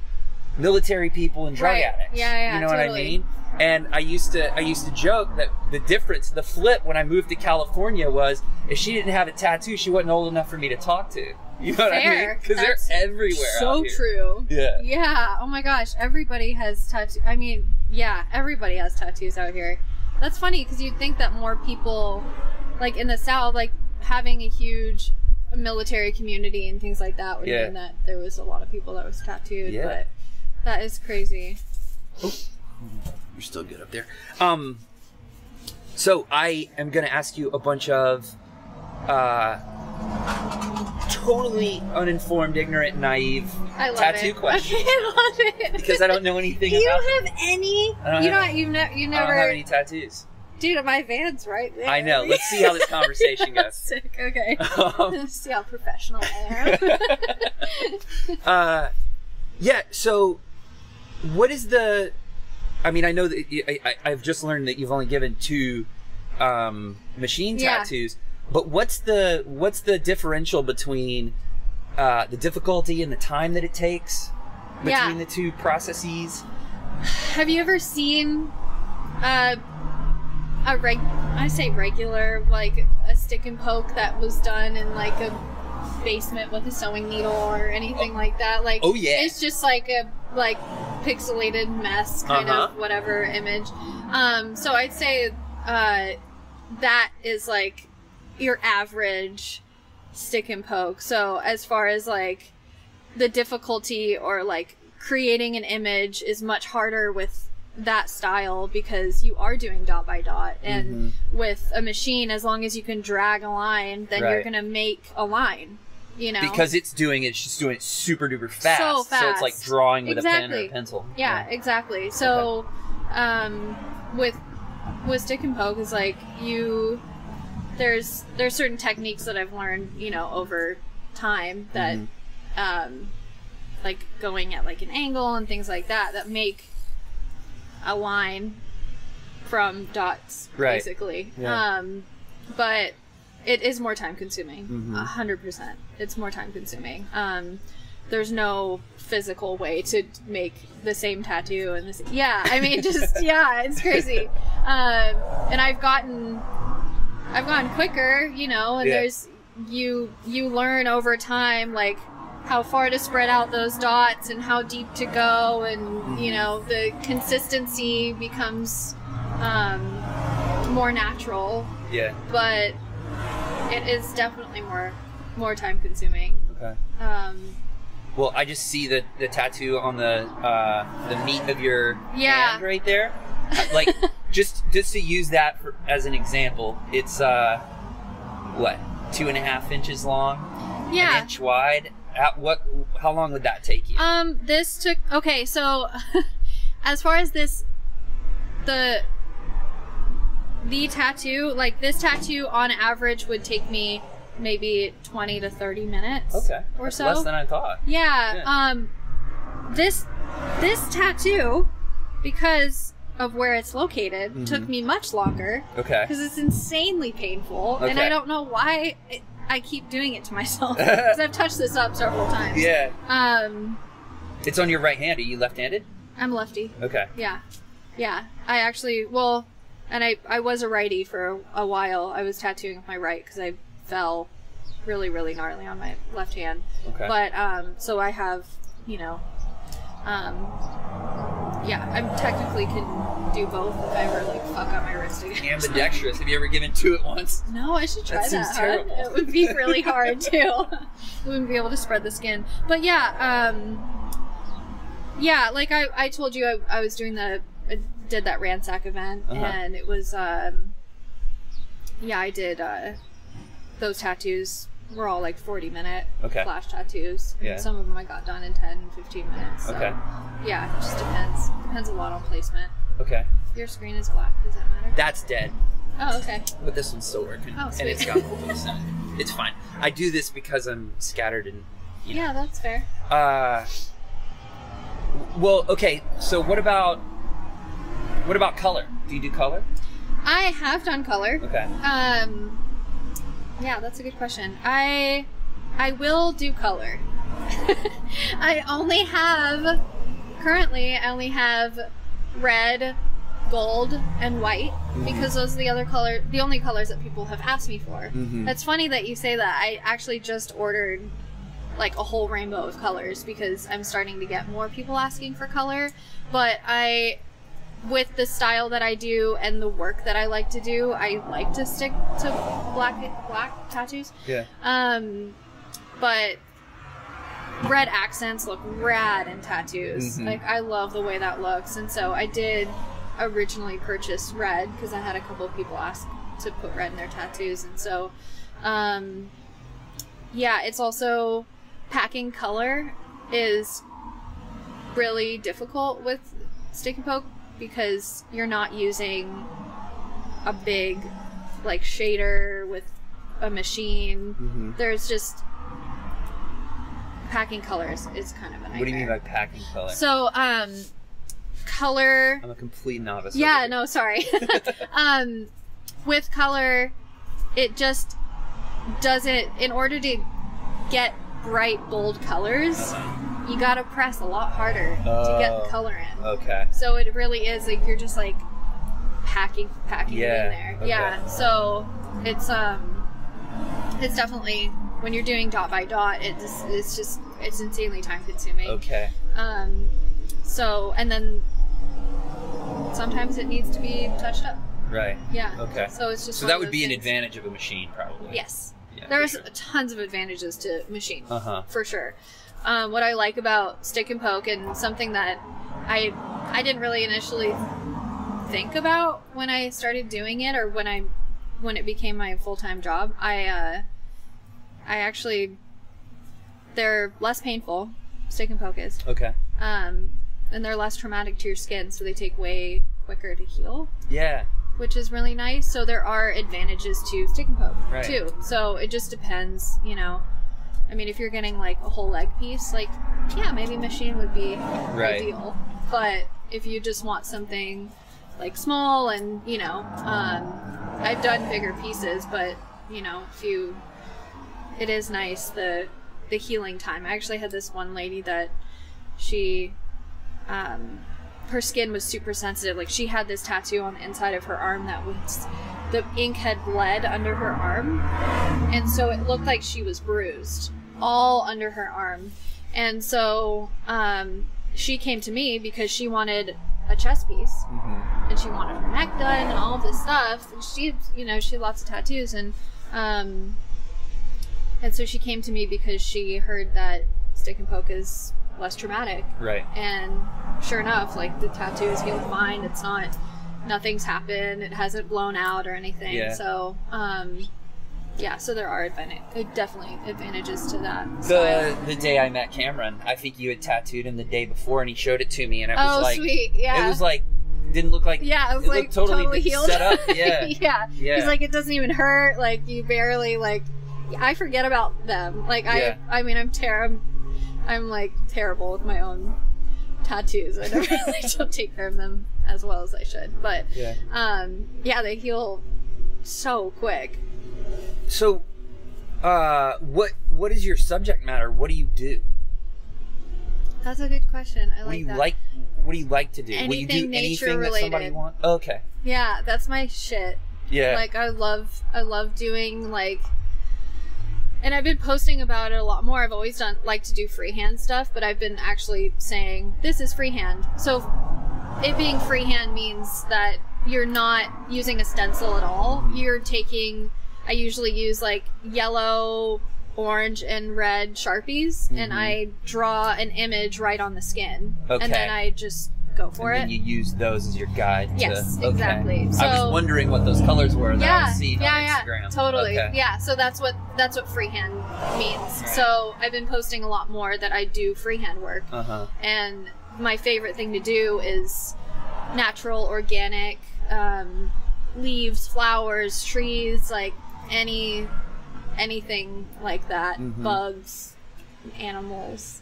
military people, and drug addicts. Yeah, you know totally. what I mean? And I used to joke that the difference, the flip when I moved to California was if she didn't have a tattoo, she wasn't old enough for me to talk to. You know what I mean? Because they're everywhere. So out here. true. Yeah. Yeah. Oh my gosh. Everybody has tattoos. I mean, yeah, everybody has tattoos out here. That's funny because you'd think that more people, like in the South, like having a huge military community and things like that would mean that there was a lot of people that was tattooed. Yeah. But that is crazy. Oh, you're still good up there. So I am going to ask you a bunch of totally uninformed, ignorant, naive tattoo questions. I love it. Because I don't know anything about Do you have any? You never. I don't have any tattoos. Dude, my van's right there. I know. Let's see how this conversation goes. Sick. Okay. Let's see how professional I am. Yeah. So, what is the? I mean, I know that I've just learned that you've only given 2 machine tattoos. But what's the differential between the difficulty and the time that it takes between the 2 processes? Have you ever seen I say regular, like a stick and poke that was done in like a basement with a sewing needle or anything like that? Like, it's just like a pixelated mess kind of whatever image. So I'd say that is like your average stick and poke. So as far as like the difficulty or like creating an image is much harder with that style because you are doing dot by dot, and with a machine, as long as you can drag a line, then you're gonna make a line, you know, because it's just doing it super duper fast. So it's like drawing with a pen or a pencil. Yeah, exactly. So with stick and poke is like there's certain techniques that I've learned, you know, over time that like going at like an angle and things like that make a line from dots, basically. But it is more time consuming. 100%. It's more time consuming. There's no physical way to make the same tattoo and this. Yeah, I mean, just it's crazy. And I've gotten quicker, you know, and there's you learn over time like how far to spread out those dots and how deep to go, and you know, the consistency becomes more natural. Yeah. But it is definitely more time consuming. Okay. Well, I just see the tattoo on the meat of your hand right there. Like just to use that as an example, it's what, 2.5 inches long, an inch wide. How long would that take you? This took, okay, so as far as the tattoo, like this tattoo on average would take me maybe 20 to 30 minutes. Okay. Or so. Less than I thought. Yeah. This tattoo, because of where it's located, took me much longer. Okay. Because it's insanely painful, and I don't know why I keep doing it to myself, because I've touched this up several times. Yeah. It's on your right hand. Are you left-handed? I'm lefty. Okay. Yeah. Yeah. I actually, and I was a righty for a while. I was tattooing with my right because I fell really, really gnarly on my left hand. Okay. But, so I have, you know, I technically can do both if I ever like fuck up my wrist again. Ambidextrous. Have you ever given 2 at once? No, I should try that. Seems terrible. It would be really hard too. I wouldn't be able to spread the skin. But like I told you, I was doing I did that Ransack event, and it was I did those tattoos were all like 40-minute flash tattoos. And some of them I got done in 10, 15 minutes. So, yeah, it just depends. Depends a lot on placement. Okay. Your screen is black. Does that matter? That's dead. Oh, okay. But this one's still working. Oh, sweet. And it's got multiples in it. It's fine. I do this because I'm scattered and, you know. Yeah, that's fair. Well, okay, so what about color? Do you do color? I have done color. Okay. Yeah, that's a good question. I will do color. Currently I only have red, gold, and white, because those are the only colors that people have asked me for. It's funny that you say that. I actually just ordered like a whole rainbow of colors because I'm starting to get more people asking for color. But with the style that I do and the work that I like to do, I like to stick to black tattoos. Yeah. But red accents look rad in tattoos. Like, I love the way that looks, and so I did originally purchase red because I had a couple of people ask to put red in their tattoos, and so yeah, it's also packing color is really difficult with stick and poke because you're not using a big like shader with a machine. There's just packing colors is kind of a nightmare. What do you mean by packing color? So color, I'm a complete novice. yeah, no, sorry. With color, it just doesn't, in order to get bright bold colors, you gotta press a lot harder to get the color in. Okay. So it really is like you're just like packing it in there. Okay. Yeah. So it's definitely, when you're doing dot by dot, it's insanely time consuming. Okay. So, and then sometimes it needs to be touched up. Right. Yeah. Okay. So it's just So that would be an advantage of a machine, probably. Yes. Yeah, There's for sure. tons of advantages to machine, for sure. What I like about stick and poke, and something that I didn't really initially think about when I started doing it, or when it became my full-time job, I actually, they're less painful, stick and poke is. Okay. And they're less traumatic to your skin, so they take way quicker to heal. Yeah. Which is really nice. So there are advantages to stick and poke too. Right. So it just depends, you know. I mean, if you're getting like a whole leg piece, like, yeah, maybe machine would be ideal. But if you just want something like small and, you know, I've done bigger pieces, but, you know, it is nice, the healing time. I actually had this one lady that she, her skin was super sensitive. Like, she had this tattoo on the inside of her arm that was, the ink had bled under her arm, and so it looked like she was bruised all under her arm. And so she came to me because she wanted a chest piece, and she wanted her neck done and all of this stuff, and she, you know, she had lots of tattoos, and so she came to me because she heard that stick and poke is less traumatic. Right. And sure enough, like, the tattoo is healed fine. It's not, nothing's happened. It hasn't blown out or anything. Yeah. So, yeah, so there are definitely advantages to that. The day I met Cameron, I think you had tattooed him the day before, and he showed it to me, and it was like, sweet, yeah. It was like, didn't look like, yeah, it was like totally healed. Set up, yeah. Yeah. He's like, it doesn't even hurt. Like, you barely, like, I forget about them. Like, I mean, I'm like terrible with my own tattoos. I never really don't take care of them as well as I should. But yeah, they heal so quick. So, what is your subject matter? What do you do? That's a good question. What do you like to do? Anything Will you do nature anything related. that somebody wants? Oh, okay. Yeah, that's my shit. Yeah. Like, I love doing, like, and I've been posting about it a lot more. I've always like to do freehand stuff, but I've been actually saying, this is freehand. So it being freehand means that you're not using a stencil at all. You're taking, I usually use like yellow, orange, and red Sharpies, and I draw an image right on the skin. Okay. And then I just go for it. And then you use those as your guide. Yes, exactly. So, I was wondering what those colors were that I was seeing on Instagram. Yeah, totally. Okay. Yeah, so that's what freehand means. Right. So I've been posting a lot more that I do freehand work. And my favorite thing to do is natural, organic, leaves, flowers, trees, like anything like that. Bugs, animals.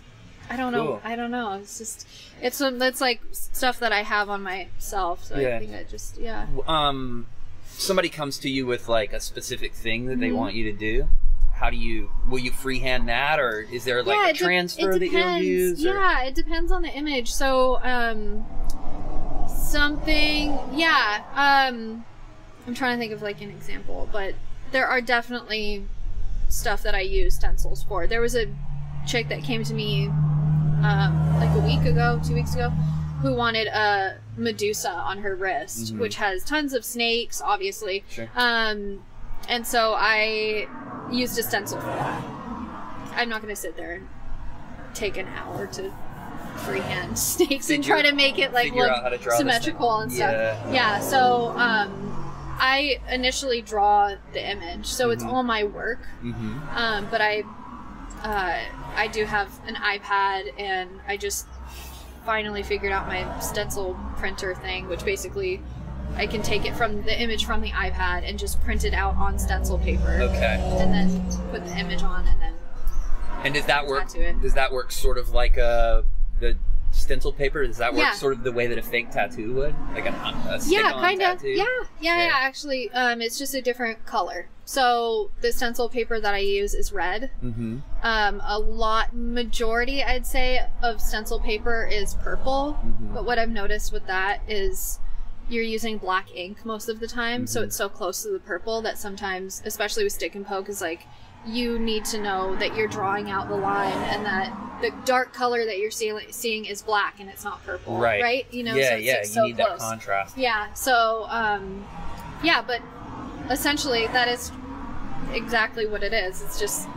I don't know. I don't know. It's just it's like stuff that I have on myself. So I think it just somebody comes to you with like a specific thing that they want you to do. Will you freehand that, or is there like a transfer that you'll use? Yeah, it depends on the image. So, I'm trying to think of like an example, but there are definitely stuff that I use stencils for. There was a chick that came to me like a week ago, 2 weeks ago, who wanted a Medusa on her wrist, which has tons of snakes, obviously. Sure. And so I used a stencil for that. I'm not going to sit there and take an hour to freehand snakes and try to make it like look symmetrical and stuff. Yeah. So I initially draw the image, so it's all my work. But I do have an iPad, and I just finally figured out my stencil printer thing, which basically I can take it from the image from the iPad and just print it out on stencil paper. Okay. And then put the image on, and then. And does that work? Does that work sort of like the stencil paper? Does that work sort of the way that a fake tattoo would, like a stick-on kind of. tattoo? Yeah. Actually, it's just a different color. So the stencil paper that I use is red. Majority, I'd say, of stencil paper is purple. But what I've noticed with that is you're using black ink most of the time, so it's so close to the purple that sometimes, especially with stick and poke, is like you need to know that you're drawing out the line and that the dark color that you're seeing is black and it's not purple. Right? You know, so it's so you need close. That contrast. Yeah. So, but essentially that is exactly what it is. It's just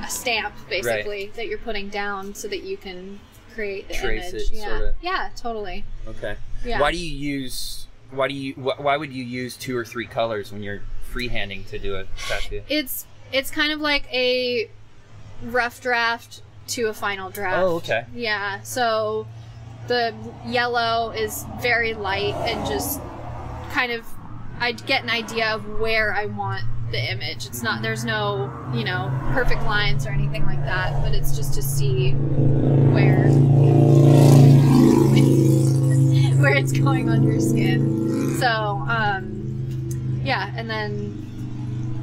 a stamp, basically, that you're putting down so that you can create the Trace image. It, sorta. Yeah, totally. Okay. Yeah. Why would you use 2 or 3 colors when you're freehanding to do a tattoo? It's kind of like a rough draft to a final draft. Oh, okay. Yeah. So the yellow is very light and just kind of I get an idea of where I want the image. It's not, there's no, perfect lines or anything like that, but it's just to see where it's going on your skin. So, and then,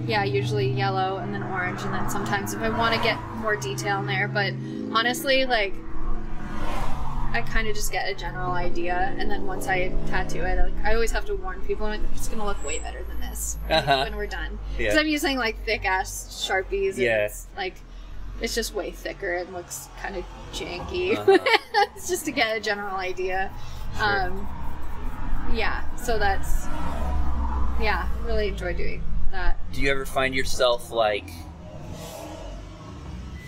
usually yellow and then orange, and then sometimes if I want to get more detail in there, but honestly, like, I kind of just get a general idea, and then once I tattoo it, I always have to warn people, it's going to look way better than this when we're done. Because I'm using, like, thick-ass Sharpies, and it's, like, it's just way thicker and looks kind of janky. It's just to get a general idea. Sure. So that's, really enjoy doing that. Do you ever find yourself, like,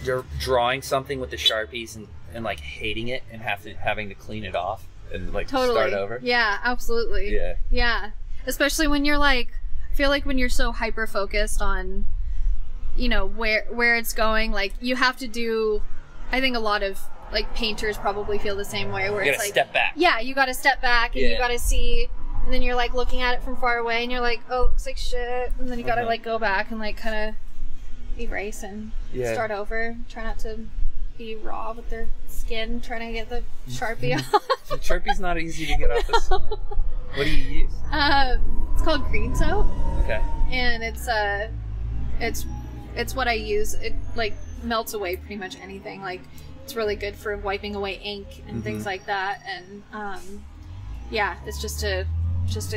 you're drawing something with the Sharpies and like hating it and having to clean it off and like start over? Yeah, absolutely. Yeah. Especially when you're like, I feel like when you're so hyper focused on, where it's going, like you have to do, I think a lot of like painters probably feel the same way, where it's like, step back. Yeah, you gotta step back and you gotta see, and then you're like looking at it from far away and you're like, oh, it looks like shit, and then you gotta like go back and like kind of erase and start over. Try not to be raw with their skin, trying to get the Sharpie off. The Sharpie's not easy to get off the skin. What do you use? It's called green soap. Okay. And it's what I use. It like melts away pretty much anything. Like it's really good for wiping away ink and things like that. And it's just to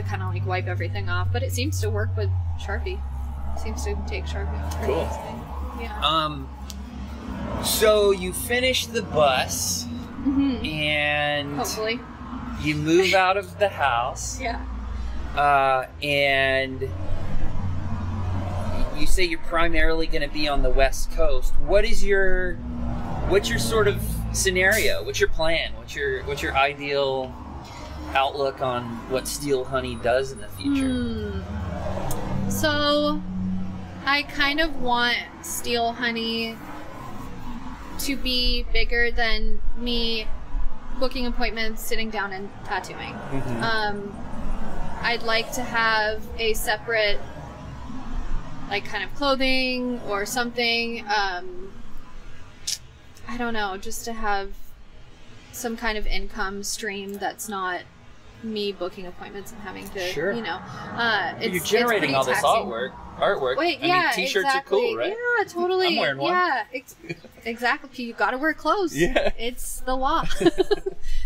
kind of like wipe everything off. But it seems to work with Sharpie. It seems to take Sharpie off. Cool. Yeah. So you finish the bus, and hopefully you move out of the house. Yeah. And you say you're primarily going to be on the West Coast. What's your sort of scenario? What's your plan? What's your ideal outlook on what Steel Honey does in the future? So I kind of want Steel Honey to be bigger than me booking appointments, sitting down and tattooing. I'd like to have a separate, like, kind of clothing or something. I don't know, just to have some kind of income stream that's not me booking appointments and having to, Sure. you know. You're generating all this artwork. Wait, I mean, t-shirts exactly. are cool, right? Yeah, totally. I'm wearing one. Yeah, exactly. You gotta wear clothes. Yeah. It's the law.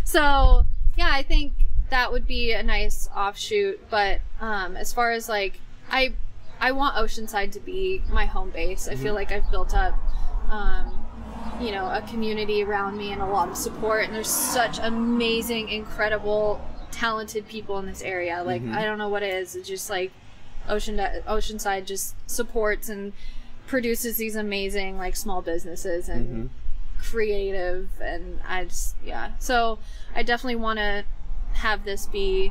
So, yeah, I think that would be a nice offshoot. But as far as, like, I want Oceanside to be my home base. I feel like I've built up, you know, a community around me and a lot of support. And there's such amazing, incredible, talented people in this area. Like, I don't know what it is. It's just like Oceanside just supports and produces these amazing, like, small businesses and creative, and so I definitely want to have this be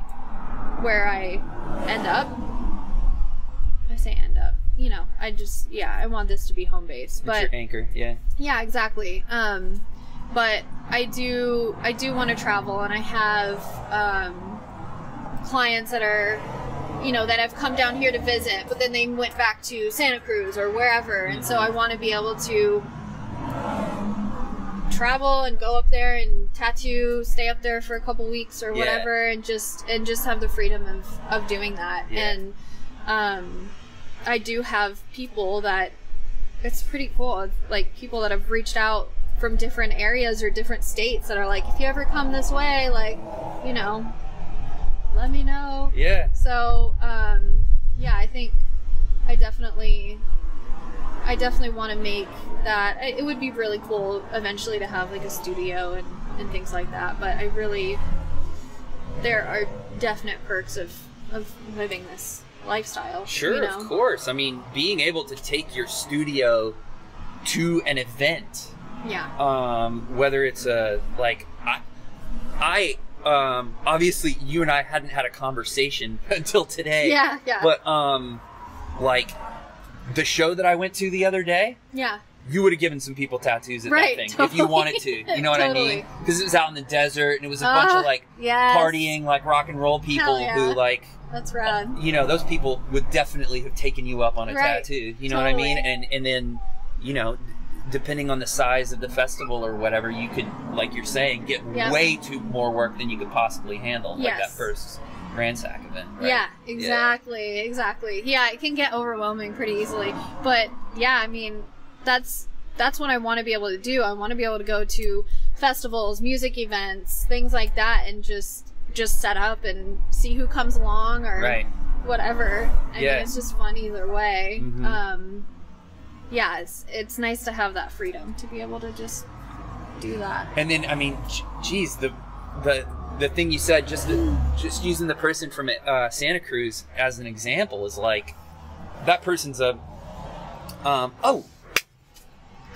where I end up. I say end up, you know, I want this to be home base, but it's your anchor. yeah, exactly. But I do want to travel, and I have clients that are, you know, that have come down here to visit, but then they went back to Santa Cruz or wherever, and so I want to be able to travel and go up there and tattoo, stay up there for a couple weeks or whatever, and just have the freedom of doing that. And I do have people that, it's pretty cool, like people that have reached out from different areas or different states that are like, if you ever come this way, like, you know, let me know. Yeah. So, yeah, I think I definitely want to make that. It would be really cool eventually to have, like, a studio and things like that. But there are definite perks of living this lifestyle. Sure, you know? Of course. I mean, being able to take your studio to an event. Yeah. Whether it's obviously you and I hadn't had a conversation until today. Yeah. But, like, the show that I went to the other day. Yeah. You would have given some people tattoos at that thing if you wanted to. You know what I mean? Because it was out in the desert, and it was a bunch of, like, partying, like, rock and roll people who, like... That's rad. You know, those people would definitely have taken you up on a tattoo. You know what I mean? And then, you know, depending on the size of the festival or whatever, you could, like you're saying, get way too more work than you could possibly handle. Like that first ransack event, right? Yeah, exactly. Yeah, it can get overwhelming pretty easily. But, yeah, I mean, that's what I want to be able to do. I want to be able to go to festivals, music events, things like that, and just set up and see who comes along or whatever. I mean, it's just fun either way. Yeah, it's nice to have that freedom to be able to just do that. And then, I mean, geez, the thing you said, just using the person from Santa Cruz as an example is like, that person's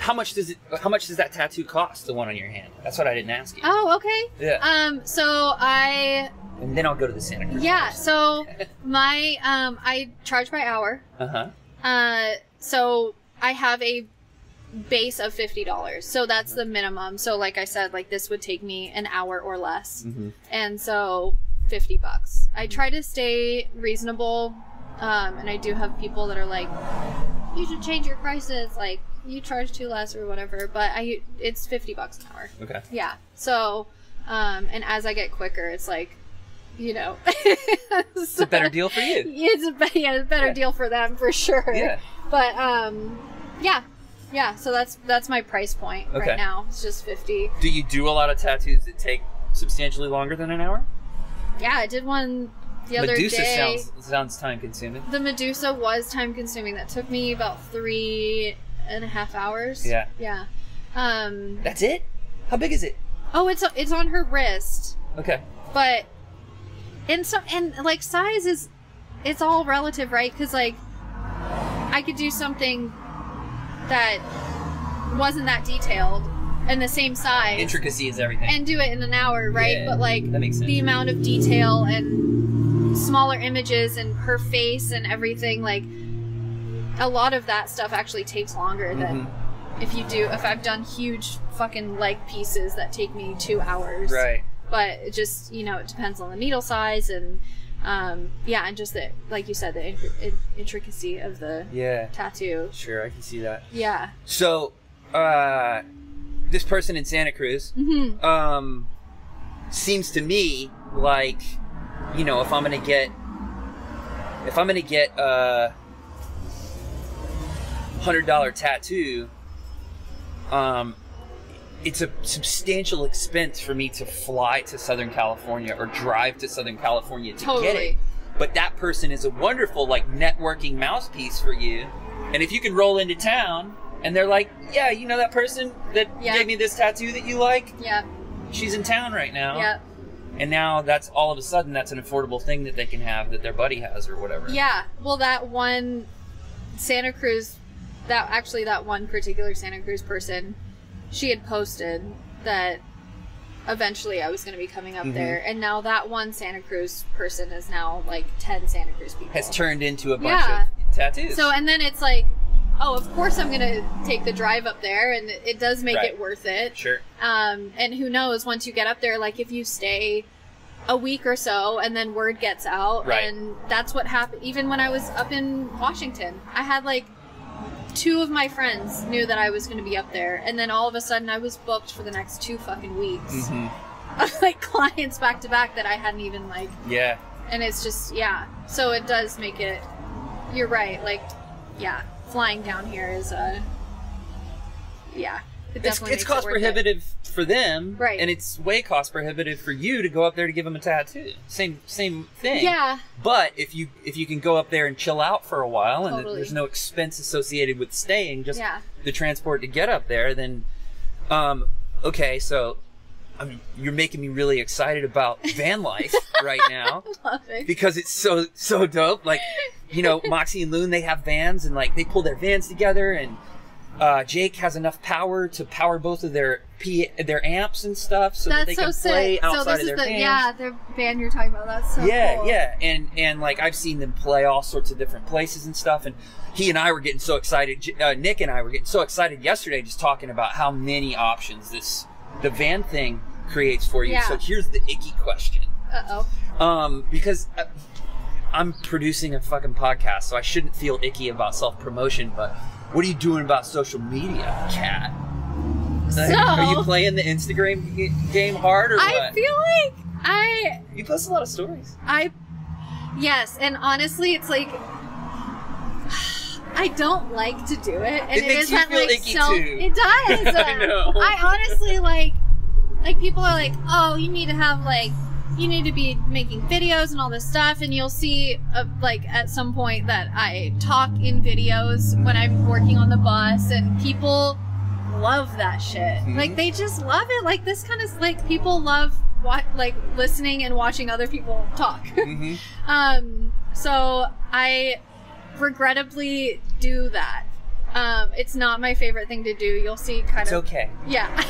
how much does that tattoo cost, the one on your hand? That's what I didn't ask you. Oh, okay. Yeah. And then I'll go to the Santa Cruz. Yeah, so my I charge by hour. So I have a base of $50. So that's the minimum. So like I said, like, this would take me an hour or less. And so $50. I try to stay reasonable. And I do have people that are like, you should change your prices, like, you charge too less or whatever, but it's $50 an hour. Okay. Yeah. So, and as I get quicker, it's like, you know, it's a better deal for you. It's a better deal for them for sure. Yeah. But yeah. So that's my price point right now. It's just $50. Do you do a lot of tattoos that take substantially longer than an hour? Yeah, I did one the other day. Medusa sounds time consuming. The Medusa was time consuming. That took me about 3.5 hours. Yeah. Yeah. That's it? How big is it? Oh, it's on her wrist. Okay. But and like, size it's all relative, right? Because, like, I could do something that wasn't that detailed and the same size. Intricacy is everything. And do it in an hour, right? Yeah, but, like, that makes sense. The amount of detail and smaller images and her face and everything, like, a lot of that stuff actually takes longer than if I've done huge fucking leg pieces that take me 2 hours. Right. But it just, you know, it depends on the needle size and Yeah, and just the, like you said, the intricacy of the tattoo. Sure, I can see that. Yeah. So, this person in Santa Cruz, seems to me like, you know, if I'm gonna get a $100 tattoo, it's a substantial expense for me to fly to Southern California or drive to Southern California to get it. But that person is a wonderful, like, networking mouthpiece for you. And if you can roll into town and they're like, yeah, you know that person that gave me this tattoo that you like? Yeah. She's in town right now. Yeah. And now that's all of a sudden that's an affordable thing that they can have that their buddy has or whatever. Yeah. Well, that one Santa Cruz, that one particular Santa Cruz person, she had posted that eventually I was going to be coming up there. And now that one Santa Cruz person is now like 10 Santa Cruz people. Has turned into a bunch of tattoos. So, and then it's like, oh, of course I'm going to take the drive up there, and it does make it worth it. Sure. And who knows, once you get up there, like if you stay a week or so and then word gets out, and that's what happened. Even when I was up in Washington, I had like 2 of my friends knew that I was going to be up there, and then all of a sudden I was booked for the next 2 fucking weeks of like clients back to back that I hadn't even like. Yeah. And it's just, so it does make it, you're right, like, flying down here is it's cost prohibitive for them, right? And it's way cost prohibitive for you to go up there to give them a tattoo. Same thing. Yeah. But if you can go up there and chill out for a while, and there's no expense associated with staying, just the transport to get up there, then okay. So, I mean, you're making me really excited about van life right now. Love it. Because it's so dope. Like, you know, Moxie and Loon, they have vans, and like they pull their vans together, and Jake has enough power to power both of their amps and stuff, so that they can play outside of their vans. The van you're talking about. That's so cool. Yeah, and like I've seen them play all sorts of different places and stuff, and he and I were getting so excited. Nick and I were getting so excited yesterday, just talking about how many options the van thing creates for you. So here's the icky question. Because I'm producing a fucking podcast, so I shouldn't feel icky about self-promotion, but what are you doing about social media, Kat? Are you playing the Instagram game hard or what? I feel like You post a lot of stories. Yes, and honestly, it's like I don't like to do it, and it makes you feel icky too. It does. I know. I honestly like people are like, oh, you need to be making videos and all this stuff, and you'll see like at some point that I talk in videos when I'm working on the bus, and people love that shit. Like they just love it. Like this kind of like people love listening and watching other people talk. So I regrettably do that. It's not my favorite thing to do. You'll see It's okay. Yeah.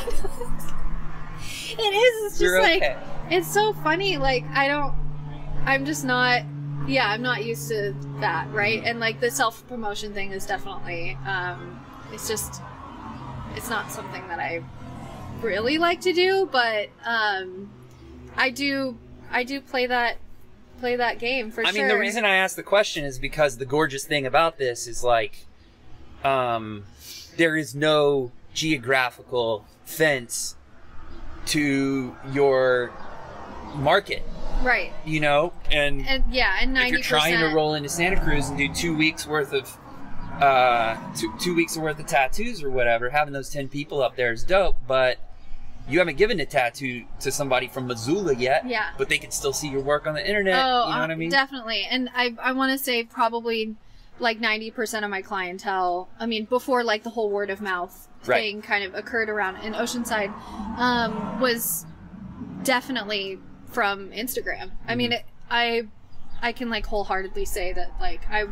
It is. It's just You're like okay. It's so funny. Like I'm just not. Yeah, I'm not used to that, right? And like the self-promotion thing is definitely. It's not something that I really like to do, but I do play that game for sure. I mean, the reason I asked the question is because the gorgeous thing about this is like, there is no geographical fence to your market, right? You know, and 90%. If you're trying to roll into Santa Cruz and do 2 weeks worth of 2 weeks worth of tattoos or whatever, having those 10 people up there is dope, but you haven't given a tattoo to somebody from Missoula yet. Yeah. But they can still see your work on the internet. Oh, you know what I mean? Definitely. And I want to say probably like 90% of my clientele, I mean, before like the whole word of mouth thing kind of occurred around in Oceanside, was definitely from Instagram. I mean, I can like wholeheartedly say that like I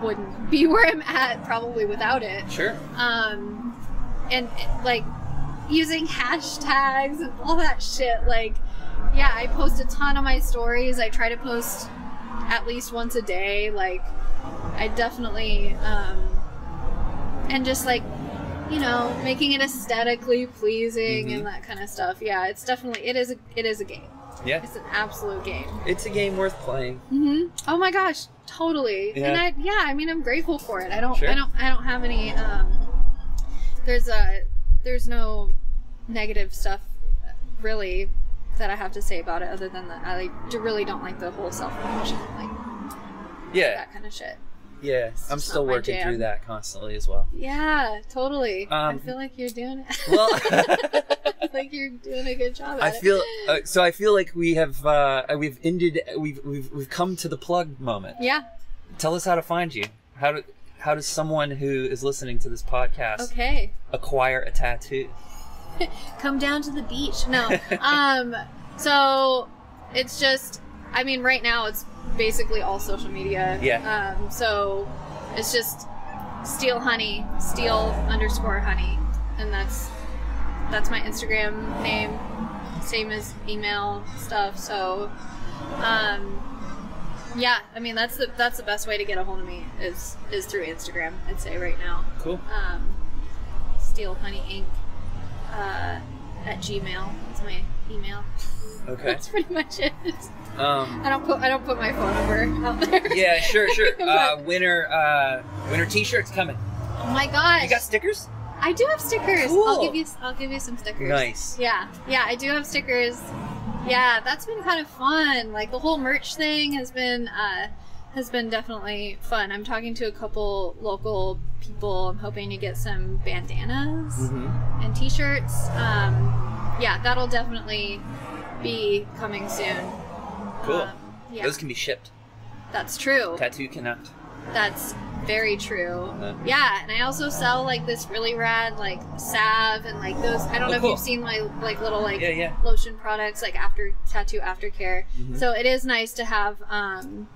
wouldn't be where I'm at probably without it. Sure. And like using hashtags and all that shit, like, yeah, I post a ton on my stories. I try to post at least once a day. Like, I definitely, and just like, you know, making it aesthetically pleasing and that kind of stuff. Yeah, it's definitely, it is a game. Yeah. It's an absolute game. It's a game worth playing. Mm-hmm. Oh my gosh, totally. Yeah. And I mean, I'm grateful for it. I don't Sure. have any. There's no negative stuff really that I have to say about it, other than that I really don't like the whole self-promotion, like that kind of shit. Yeah, I'm just still not my working jam. through that constantly as well. Yeah, totally. I feel like you're doing it. Well, I feel like you're doing a good job at it. I feel like we have we've come to the plug moment. Yeah. Tell us how to find you. How does someone who is listening to this podcast acquire a tattoo? Come down to the beach. No. So it's just, I mean, right now it's basically all social media. Yeah. So it's just Steel Honey, Steel_honey, and that's my Instagram name, same as email stuff. So, yeah, I mean that's the best way to get a hold of me is through Instagram, I'd say right now. Cool. Steel Honey Inc. At Gmail. That's my email. Okay. That's pretty much it. I don't put my phone number out there. Yeah, sure. Winter T-shirts coming. Oh my gosh! You got stickers? I do have stickers. Cool. I'll give you some stickers. Nice. Yeah, I do have stickers. Yeah, that's been kind of fun. Like the whole merch thing has been definitely fun. I'm talking to a couple local people. I'm hoping to get some bandanas and T-shirts. Yeah, that'll definitely be coming soon. Cool. Yeah. Those can be shipped. That's true. Tattoo cannot. That's very true. Yeah, and I also sell like this really rad like salve and like those. I don't know if you've seen my like little like lotion products like tattoo aftercare. So it is nice to have.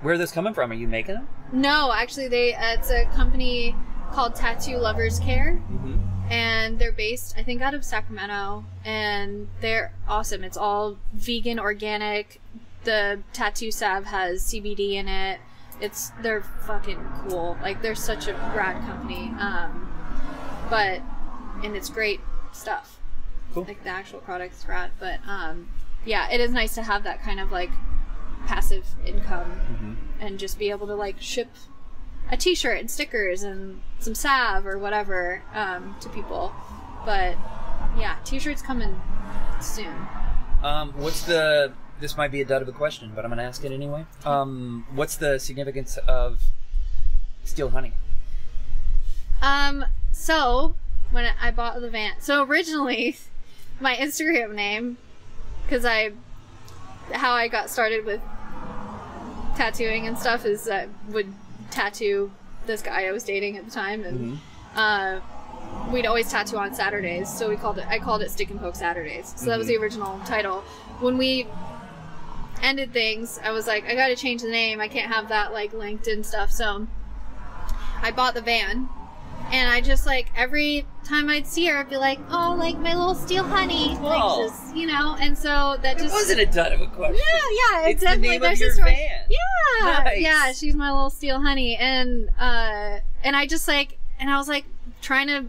Where are those coming from? Are you making them? No, actually, it's a company called Tattoo Lovers Care, and they're based I think out of Sacramento, and they're awesome. It's all vegan, organic. The tattoo salve has CBD in it. They're fucking cool. Like they're such a rad company. And it's great stuff. Cool. Like the actual product's rad. But yeah, it is nice to have that kind of like passive income and just be able to like ship a t-shirt and stickers and some salve or whatever to people. But yeah, t-shirts coming soon. This might be a dud of a question, but I'm going to ask it anyway. What's the significance of Steel Honey? So, when I bought the van... So, originally, my Instagram name, because how I got started with tattooing and stuff is I would tattoo this guy I was dating at the time, and we'd always tattoo on Saturdays, so I called it Stick and Poke Saturdays. So that was the original title. When we ended things, I was like, I gotta change the name. I can't have that like linked and stuff. So I bought the van, and I just like every time I'd see her, I'd be like, oh, like my little Steel Honey, like just, you know. And so that just wasn't a dud of a question. Yeah, it's definitely the name of your van. Yeah, nice. Yeah, she's my little Steel Honey, and I just like, and I was like trying to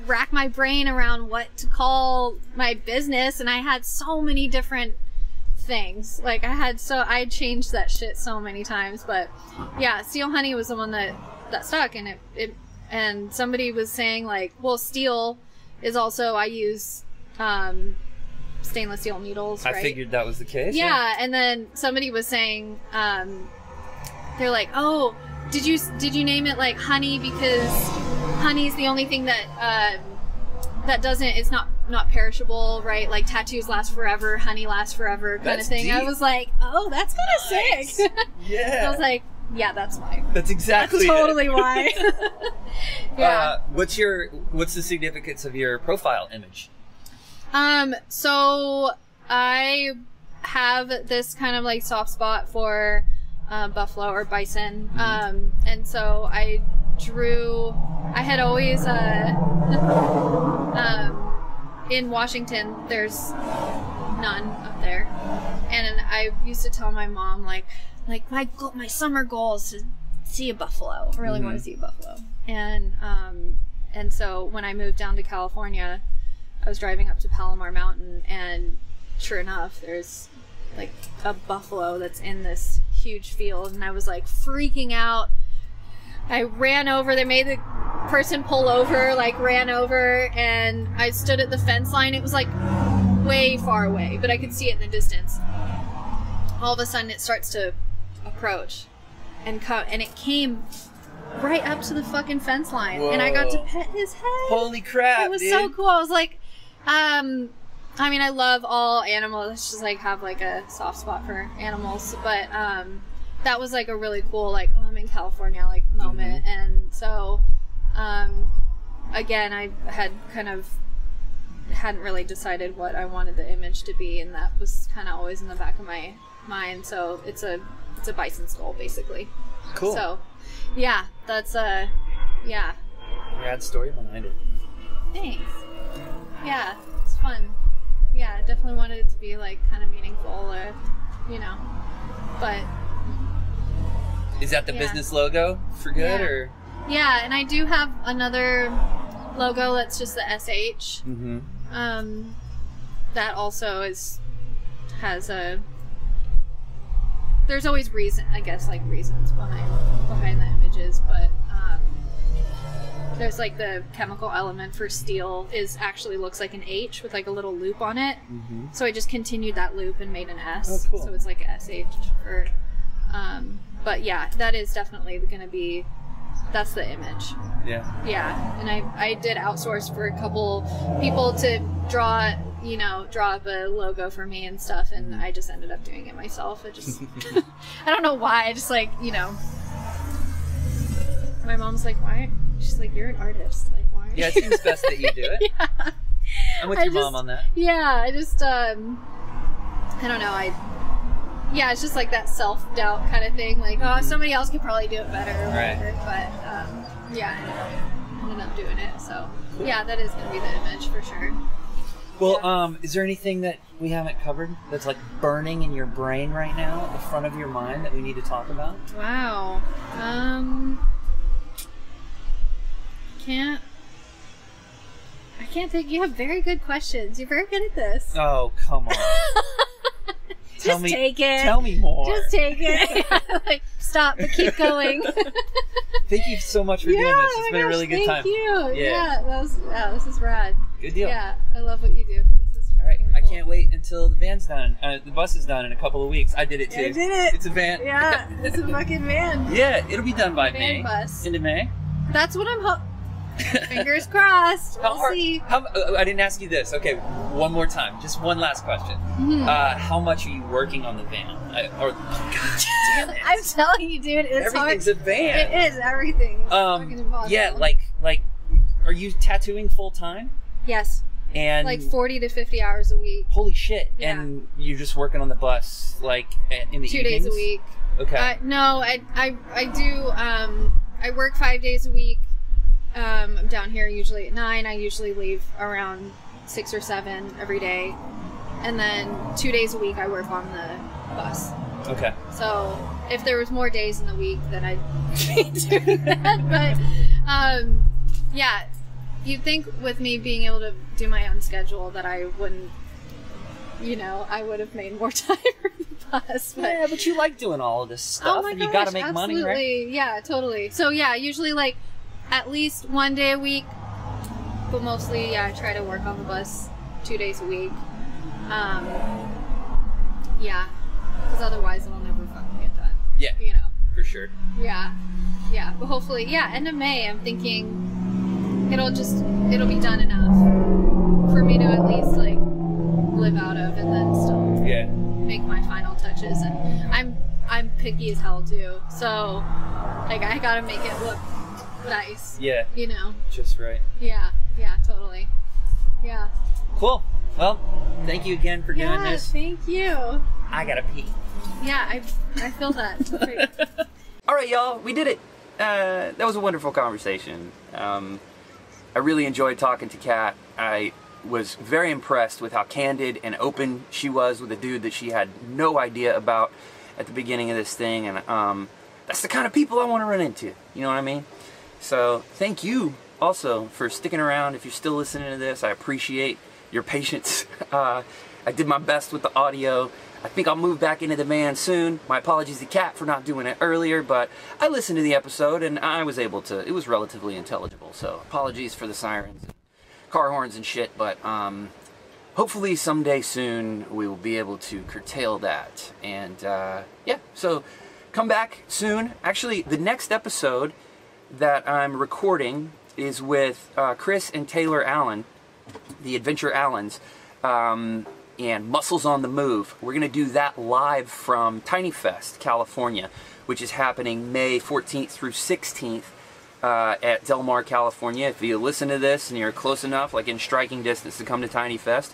rack my brain around what to call my business, and I had so many different things. Like I changed that shit so many times, but yeah, Steel Honey was the one that stuck, and and somebody was saying like, well, steel is also, I use stainless steel needles, right? I figured that was the case. Yeah, and then somebody was saying, they're like, oh, did you name it like honey because honey's the only thing that it's not perishable, right? Like tattoos last forever, honey lasts forever, kind of thing. Deep. I was like, oh, that's kind of nice. sick. Yeah. I was like, yeah, that's why. That's exactly totally why. Yeah. What's the significance of your profile image? So I have this kind of like soft spot for buffalo or bison. And so I had always in Washington there's none up there, and I used to tell my mom like my summer goal is to see a buffalo. I really want to see a buffalo. And so when I moved down to California, I was driving up to Palomar Mountain, and sure enough, there's like a buffalo that's in this huge field, and I was like freaking out. I ran over, they made the person pull over, like ran over, and I stood at the fence line. It was like way far away, but I could see it in the distance. All of a sudden it starts to approach and it came right up to the fucking fence line. Whoa. And I got to pet his head. Holy crap, it was so cool. I was like, I mean, I love all animals. I just like have like a soft spot for animals, but that was like a really cool, like, oh, I'm in California, like, moment. And so again, I had hadn't really decided what I wanted the image to be, and that was kind of always in the back of my mind. So it's a bison skull, basically. Cool. So yeah, that's yeah. Rad story behind it. Thanks. Yeah, it's fun. Yeah, I definitely wanted it to be like kind of meaningful, you know. But is that the business logo for good, or? Yeah, and I do have another logo that's just the SH. That also has a. There's always reasons behind the images, but there's like the chemical element for steel actually looks like an H with like a little loop on it. So I just continued that loop and made an S. Oh, cool. So it's like a SH for. But yeah, that is definitely going to be. That's the image. Yeah. Yeah, and I did outsource for a couple people to draw up a logo for me and stuff, and I just ended up doing it myself. I just, I don't know why. I just like, my mom's like, why? She's like, you're an artist. Like, why? Yeah, it seems best that you do it. Yeah. I'm with your mom on that. Yeah, I just, I don't know. Yeah, it's just like that self-doubt kind of thing. Like, oh, somebody else could probably do it better or whatever. Right. But, yeah, I ended up doing it. So, yeah, that is going to be the image for sure. Well, is there anything that we haven't covered that's like burning in your brain right now at the front of your mind that we need to talk about? Wow. I can't think. You have very good questions. You're very good at this. Oh, come on. Take it. Tell me more. Just take it. Like, stop, but keep going. Thank you so much for doing this. It's been a really good time. Thank you. Yeah, this is rad. Good deal. Yeah, I love what you do. This is all right. Cool. I can't wait until the van's done. The bus is done in a couple of weeks. I did it too. I did it. It's a van. Yeah, it's a fucking van. Yeah, it'll be done by May. Bus. Into May. That's what I'm fingers crossed. We'll see. I didn't ask you this. Okay, one more time. Just one last question. How much are you working on the van? God damn it. I'm telling you, dude, it's everything's hard. A van. It is everything. It's fucking impossible. Yeah, like, are you tattooing full time? Yes. And like 40 to 50 hours a week. Holy shit! Yeah. And you're just working on the bus like in the 2 evenings? days a week. Okay. No, I do. I work 5 days a week. I'm down here usually at 9. I usually leave around 6 or 7 every day, and then 2 days a week I work on the bus. Okay. So if there was more days in the week, then I'd be doing that. But yeah, you'd think with me being able to do my own schedule that I wouldn't. I would have made more time for the bus. But yeah, but you like doing all of this stuff, oh my and gosh, you got to make absolutely. money, right? Yeah, totally. So yeah, usually like at least 1 day a week, but mostly, yeah, I try to work on the bus 2 days a week. Yeah, because otherwise it'll never fucking get done. Yeah, for sure. Yeah, but hopefully, yeah, end of May, I'm thinking it'll be done enough for me to at least like live out of, and then still make my final touches. And I'm picky as hell too, so like I gotta make it look nice. Yeah. Just right. Yeah, totally. Yeah. Cool. Well, thank you again for doing this. Thank you. I gotta pee. Yeah, I feel that. All right, y'all, we did it. That was a wonderful conversation. I really enjoyed talking to Kat. I was very impressed with how candid and open she was with a dude that she had no idea about at the beginning of this thing, and that's the kind of people I want to run into. You know what I mean? So thank you also for sticking around. If you're still listening to this, I appreciate your patience. I did my best with the audio. I think I'll move back into the van soon. My apologies to Kat for not doing it earlier, but I listened to the episode and I was able to, it was relatively intelligible, so apologies for the sirens, and car horns and shit, but hopefully someday soon we will be able to curtail that. And yeah, so come back soon. Actually, the next episode that I'm recording is with Chris and Taylor Allen, the Adventure Allens, and Muscles on the Move. We're going to do that live from Tiny Fest, California, which is happening May 14th through 16th at Del Mar, California. If you listen to this and you're close enough, like in striking distance, to come to Tiny Fest,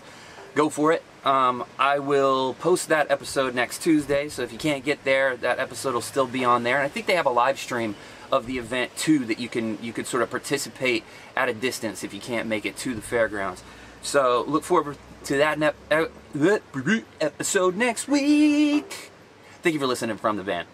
go for it. I will post that episode next Tuesday, so if you can't get there, that episode will still be on there. And I think they have a live stream of the event too that you could sort of participate at a distance if you can't make it to the fairgrounds. So look forward to that episode next week. Thank you for listening from the van.